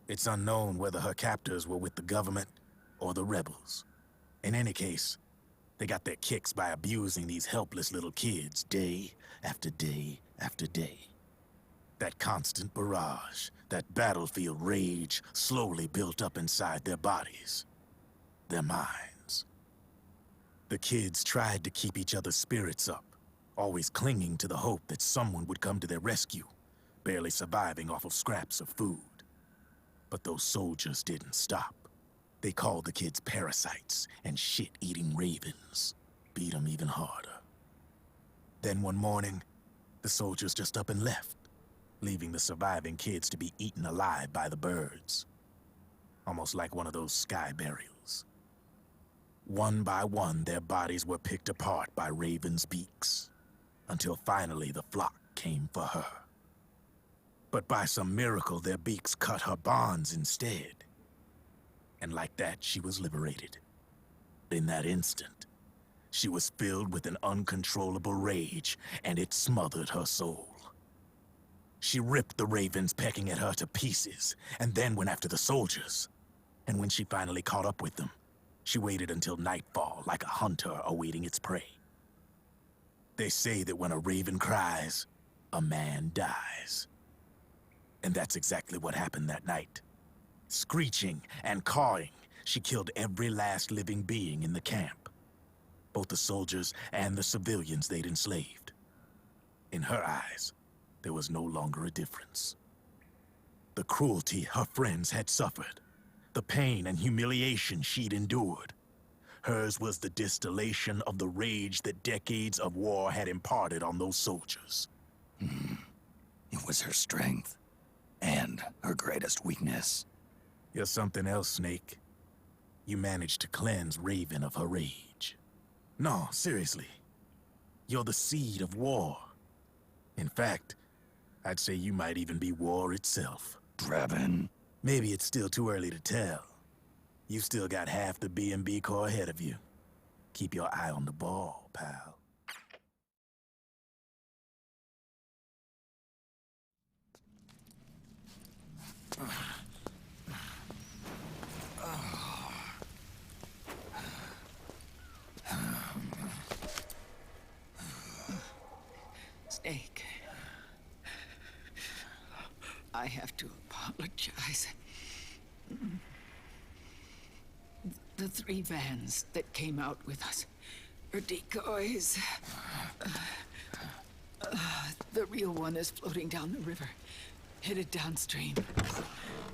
It's unknown whether her captors were with the government or the rebels. In any case, they got their kicks by abusing these helpless little kids day after day after day. That constant barrage, that battlefield rage slowly built up inside their bodies, their minds. The kids tried to keep each other's spirits up, always clinging to the hope that someone would come to their rescue, barely surviving off of scraps of food. But those soldiers didn't stop. They called the kids parasites and shit-eating ravens, beat them even harder. Then one morning, the soldiers just up and left, leaving the surviving kids to be eaten alive by the birds. Almost like one of those sky burials. One by one, their bodies were picked apart by ravens' beaks, until finally the flock came for her. But by some miracle, their beaks cut her bonds instead. And like that, she was liberated. In that instant, she was filled with an uncontrollable rage, and it smothered her soul. She ripped the ravens pecking at her to pieces, and then went after the soldiers. And when she finally caught up with them, she waited until nightfall like a hunter awaiting its prey. They say that when a raven cries, a man dies. And that's exactly what happened that night. Screeching and cawing, she killed every last living being in the camp. Both the soldiers and the civilians they'd enslaved. In her eyes, there was no longer a difference. The cruelty her friends had suffered, the pain and humiliation she'd endured. Hers was the distillation of the rage that decades of war had imparted on those soldiers. It was her strength, and her greatest weakness. You're something else, Snake. You managed to cleanse Raven of her rage. No, seriously. You're the seed of war. In fact, I'd say you might even be war itself. Draven. Maybe it's still too early to tell. You still got half the B&B Corps ahead of you. Keep your eye on the ball, pal. Snake, I have to apologize. The 3 vans that came out with us are decoys. The real one is floating down the river, headed downstream.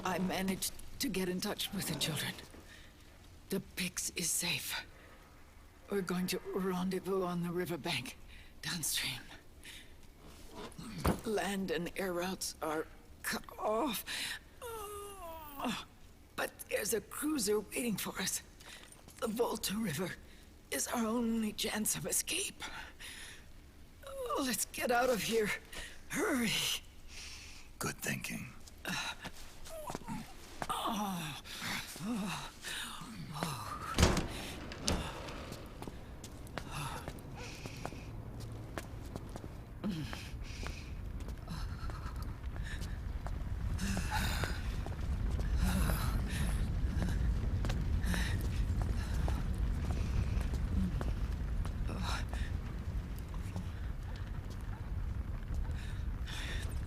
I managed to get in touch with the children. The Pix is safe. We're going to rendezvous on the riverbank, downstream. Land and air routes are cut off. But there's a cruiser waiting for us. The Volta River is our only chance of escape. Let's get out of here. Hurry. Good thinking.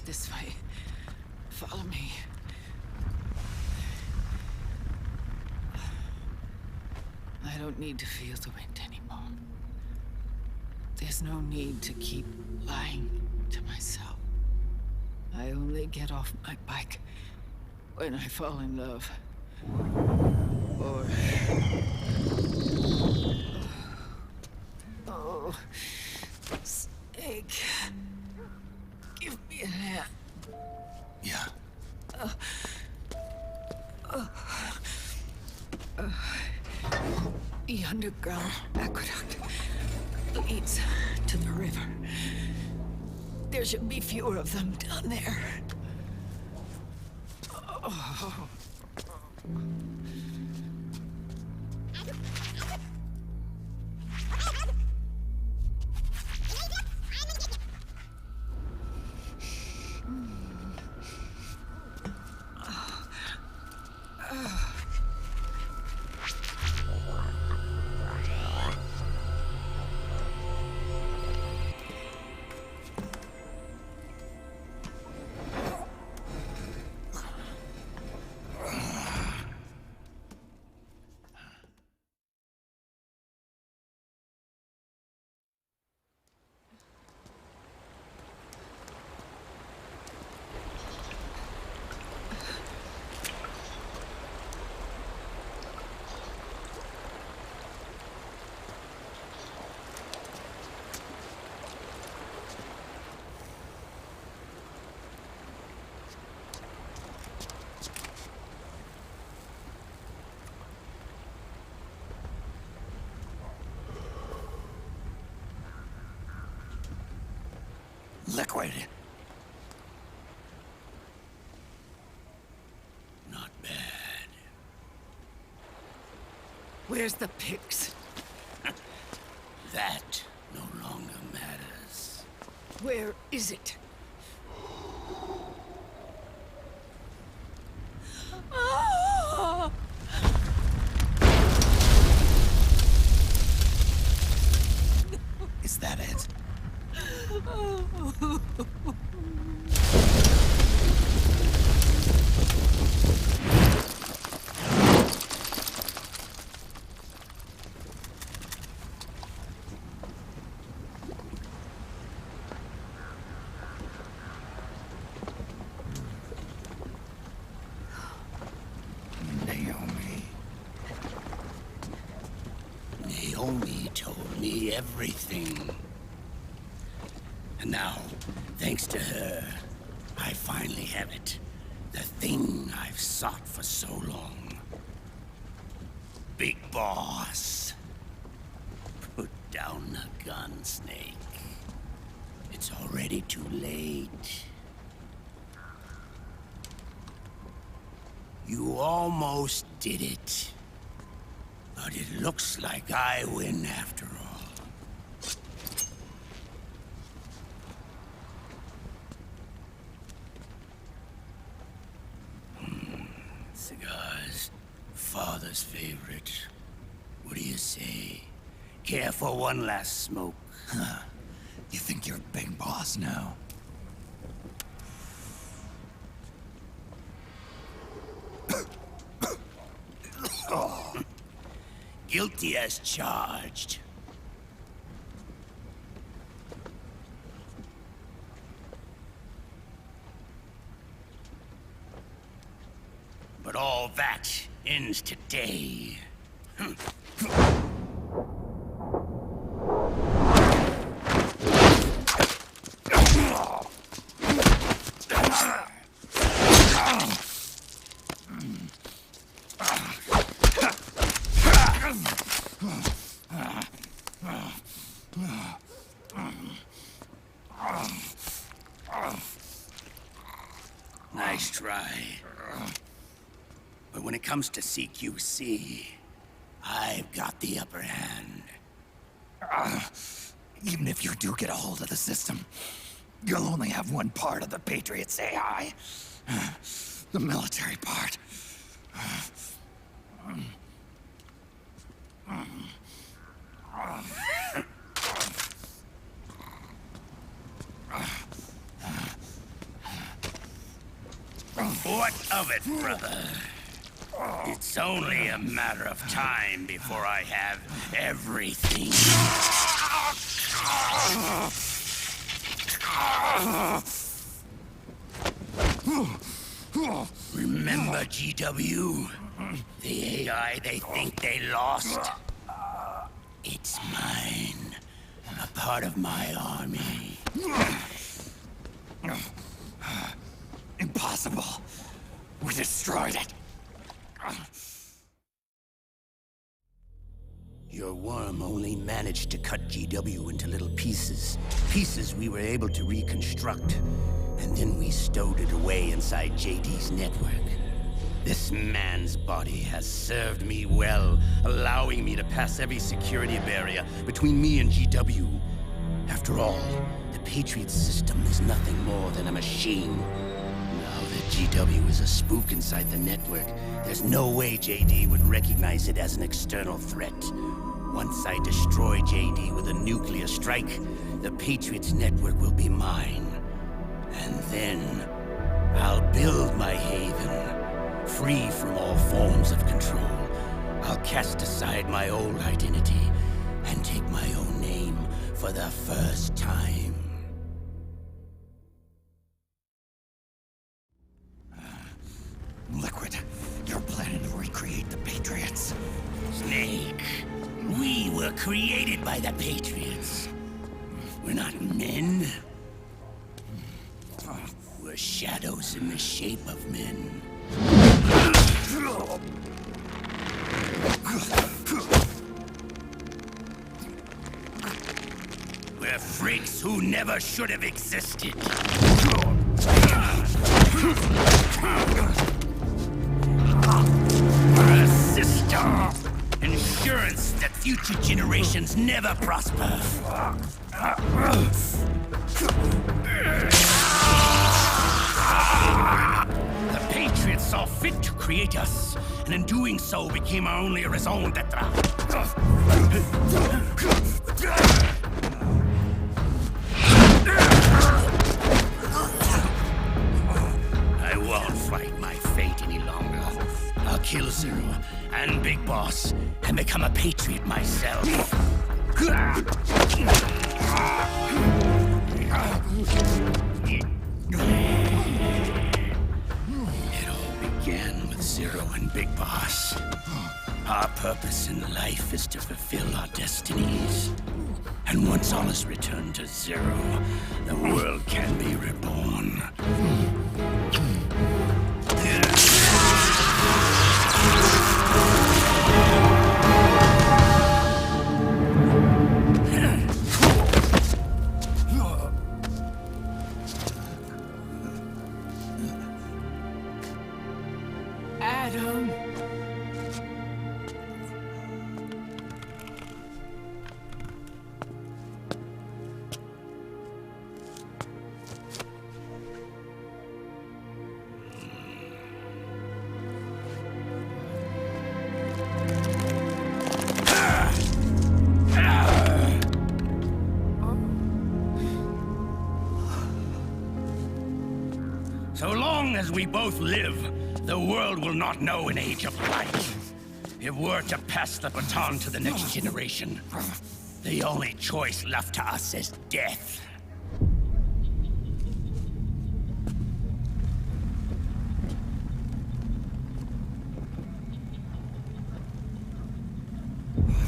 This way. Follow me. I don't need to feel the wind anymore. There's no need to keep lying to myself. I only get off my bike when I fall in love. Or... Oh... Snake... Give me a hand. Yeah. The underground aqueduct leads to the river. There should be fewer of them down there. Oh. Liquid. Not bad. Where's the pigs? That no longer matters. Where is it? Is that it? Naomi told me everything. And now, thanks to her, I finally have it. The thing I've sought for so long. Big Boss. Put down the gun, Snake. It's already too late. You almost did it. But it looks like I win after all. Cigars, father's favorite. What do you say? Care for one last smoke? Huh. You think you're Big Boss now? Guilty as charged. But all that ends today. Nice try. But when it comes to CQC, I've got the upper hand. Even if you do get a hold of the system, you'll only have one part of the Patriots AI. The military part. What of it, brother? It's only a matter of time before I have everything. Remember, GW? The AI they think they lost? It's mine. A part of my army. Impossible. We destroyed it. Your worm only managed to cut GW into little pieces. Pieces we were able to reconstruct. And then we stowed it away inside JD's network. This man's body has served me well, allowing me to pass every security barrier between me and GW. After all, the Patriots system is nothing more than a machine. Now that GW is a spook inside the network, there's no way JD would recognize it as an external threat. Once I destroy JD with a nuclear strike, the Patriots network will be mine. And then, I'll build my haven, free from all forms of control. I'll cast aside my old identity and take my own name for the first time. Liquid, you're planning to recreate the Patriots. Snake, we were created by the Patriots. We're not men. We're shadows in the shape of men. We're freaks who never should have existed. We're a system. Insurance that future generations never prosper. The Patriots saw fit to create us, and in doing so became our only raison d'etre. I won't fight my fate any longer. I'll kill Zero and Big Boss and become a Patriot myself. It all began with Zero and Big Boss. Our purpose in life is to fulfill our destinies. And once all is returned to Zero, the world can be reborn. Adam. So long as we both live, the world will not know an age of light. If we're to pass the baton to the next generation, the only choice left to us is death.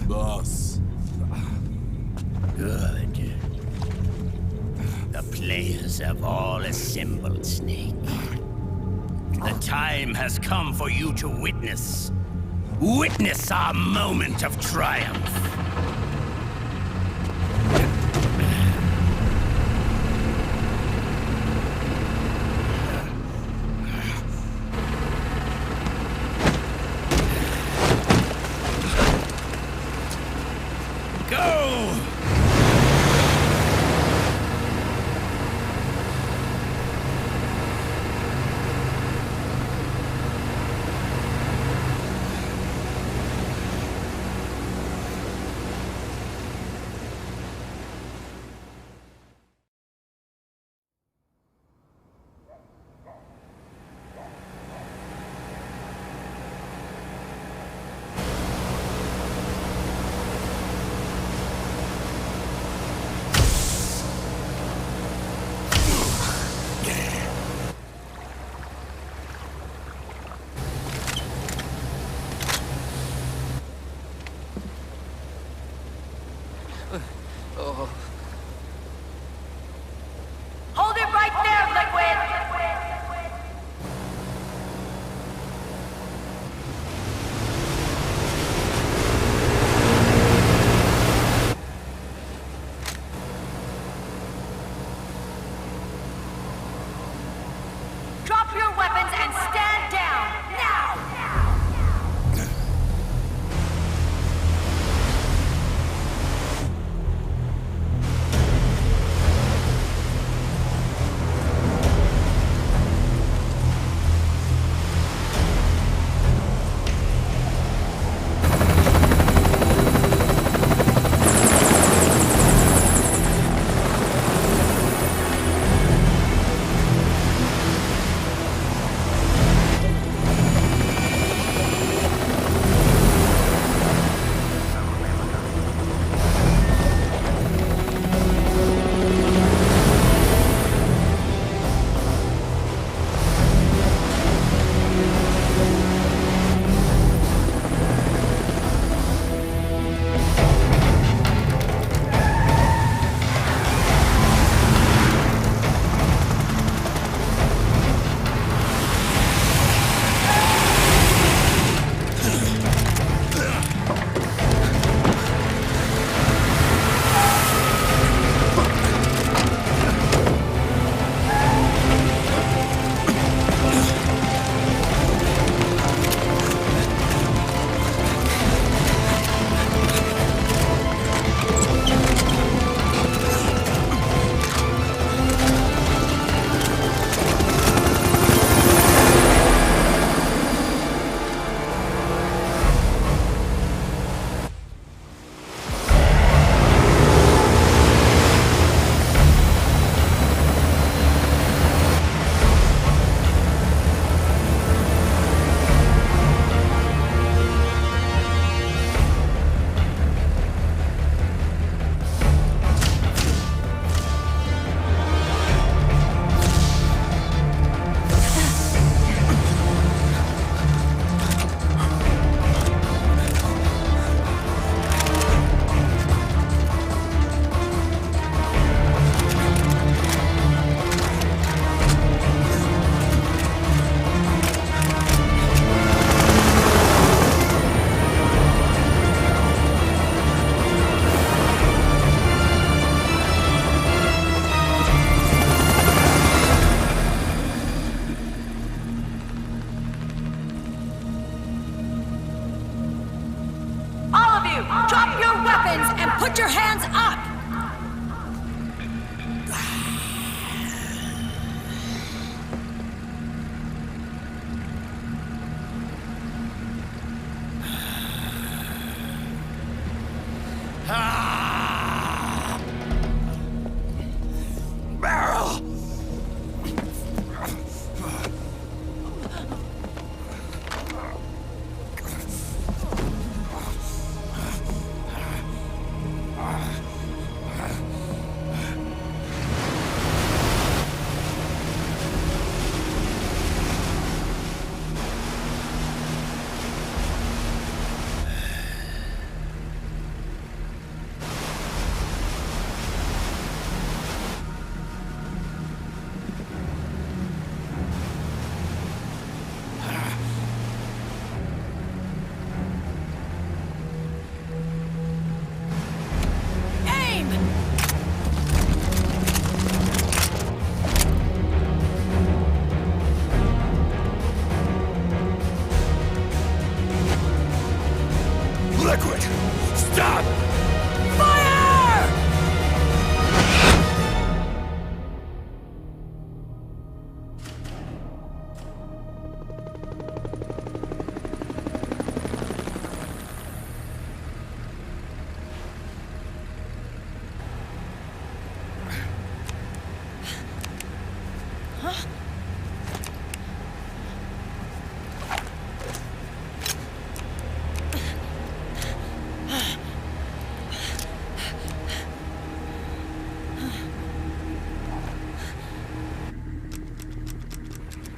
Boss. Good. The players have all assembled, Snake. The time has come for you to witness our moment of triumph. Go! Hold it right there, Liquid! Drop your weapons and stand down, now! weapons and put your hands up! Meryl! Liquid! Stop! Fire!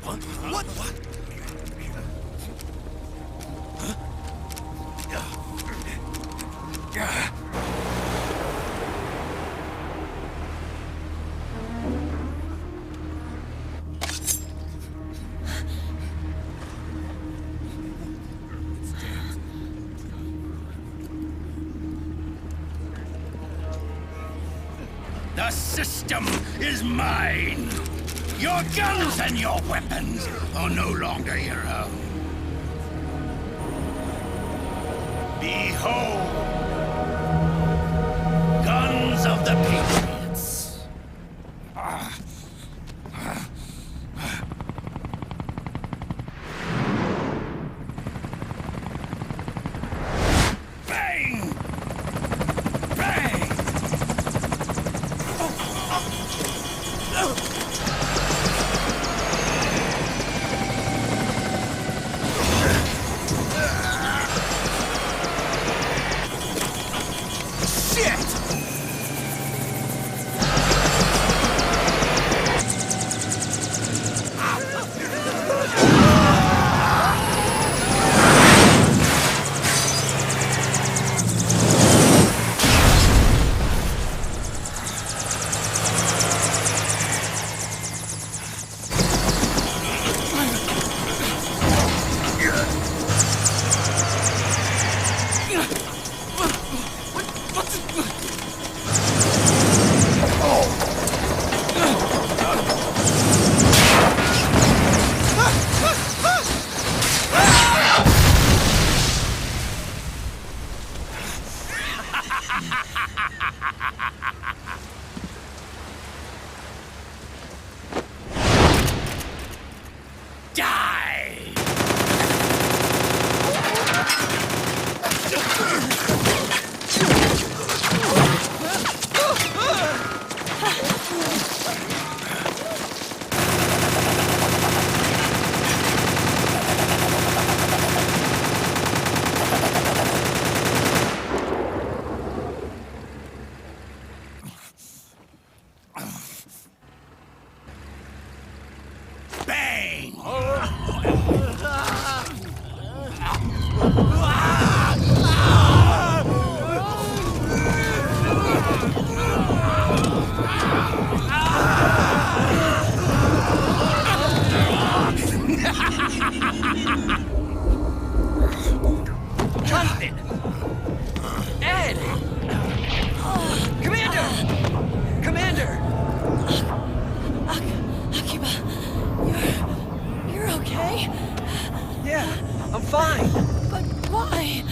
What? The system is mine. Your guns and your weapons are no longer your own. Behold, guns of the Patriots. Bang! Bang! Jonathan! Ed! Commander! Commander! Akiba, you're okay? Yeah, I'm fine. But why?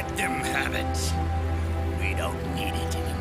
Let them have it. We don't need it anymore.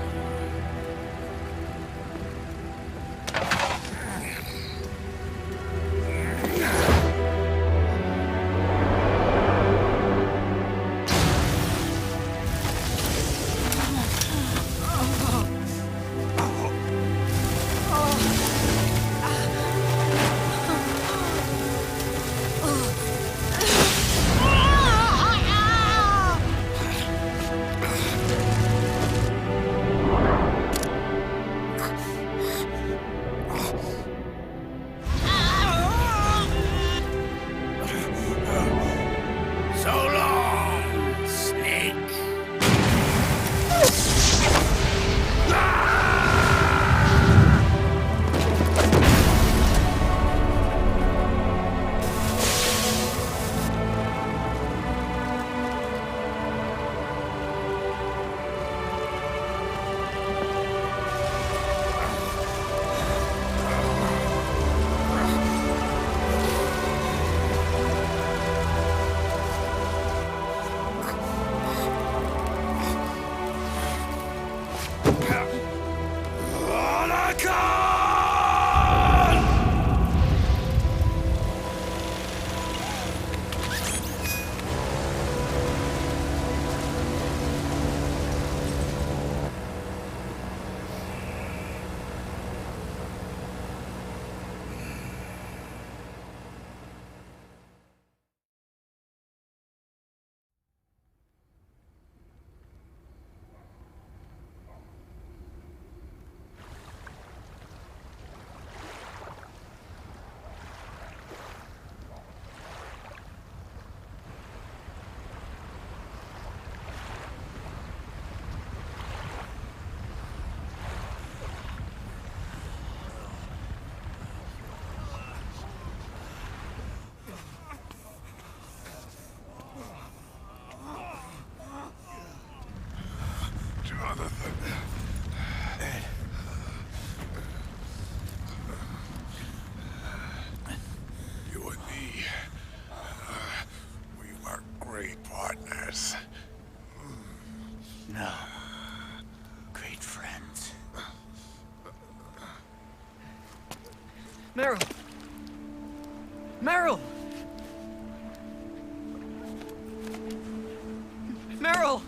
Meryl! Meryl! Meryl!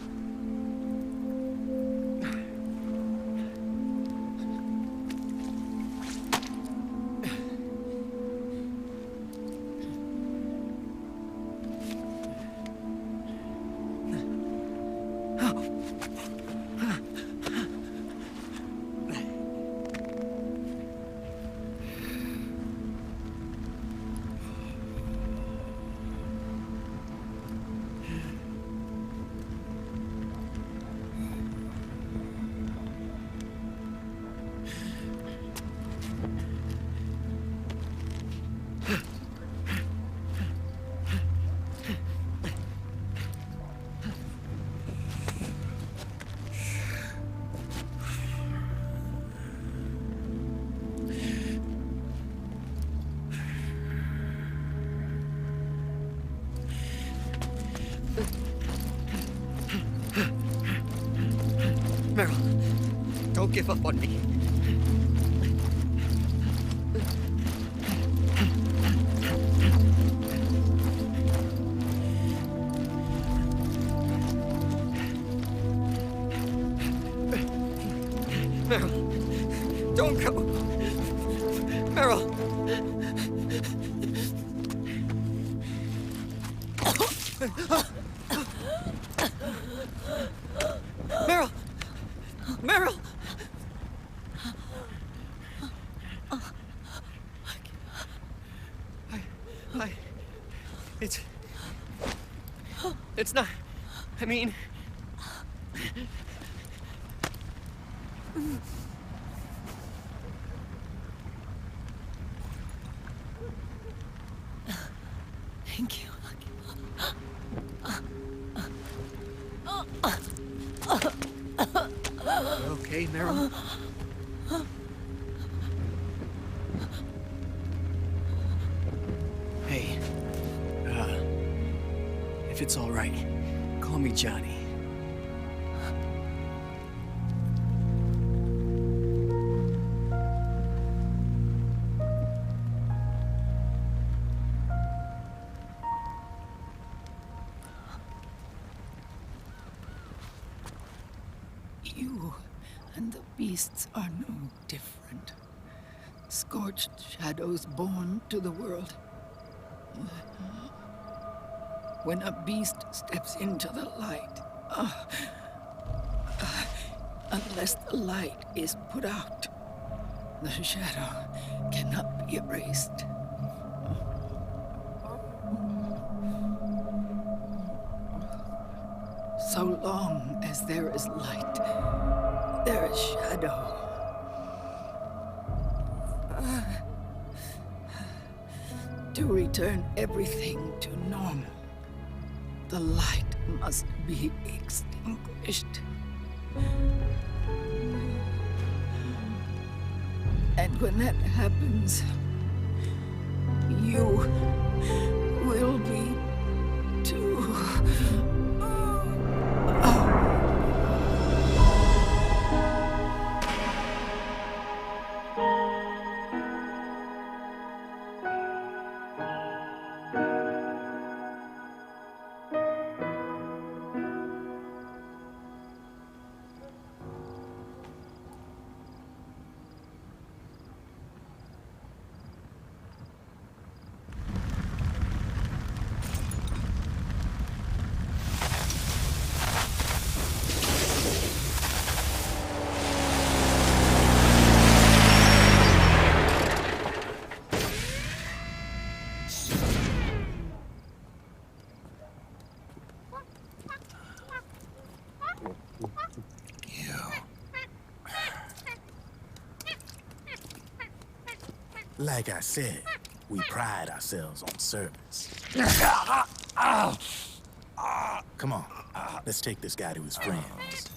Meryl, don't give up on me. Meryl, don't go. Meryl. Meryl! Meryl! It's not... I mean... Thank you. Okay, Meryl? Hey, if it's all right, call me Johnny. You and the beasts are no different. Scorched shadows born to the world. When a beast steps into the light, unless the light is put out, the shadow cannot be erased. So long as there is light, there is shadow. To return everything to normal, the light must be extinguished. And when that happens, you will be too. Like I said, we pride ourselves on service. Come on, let's take this guy to his friends.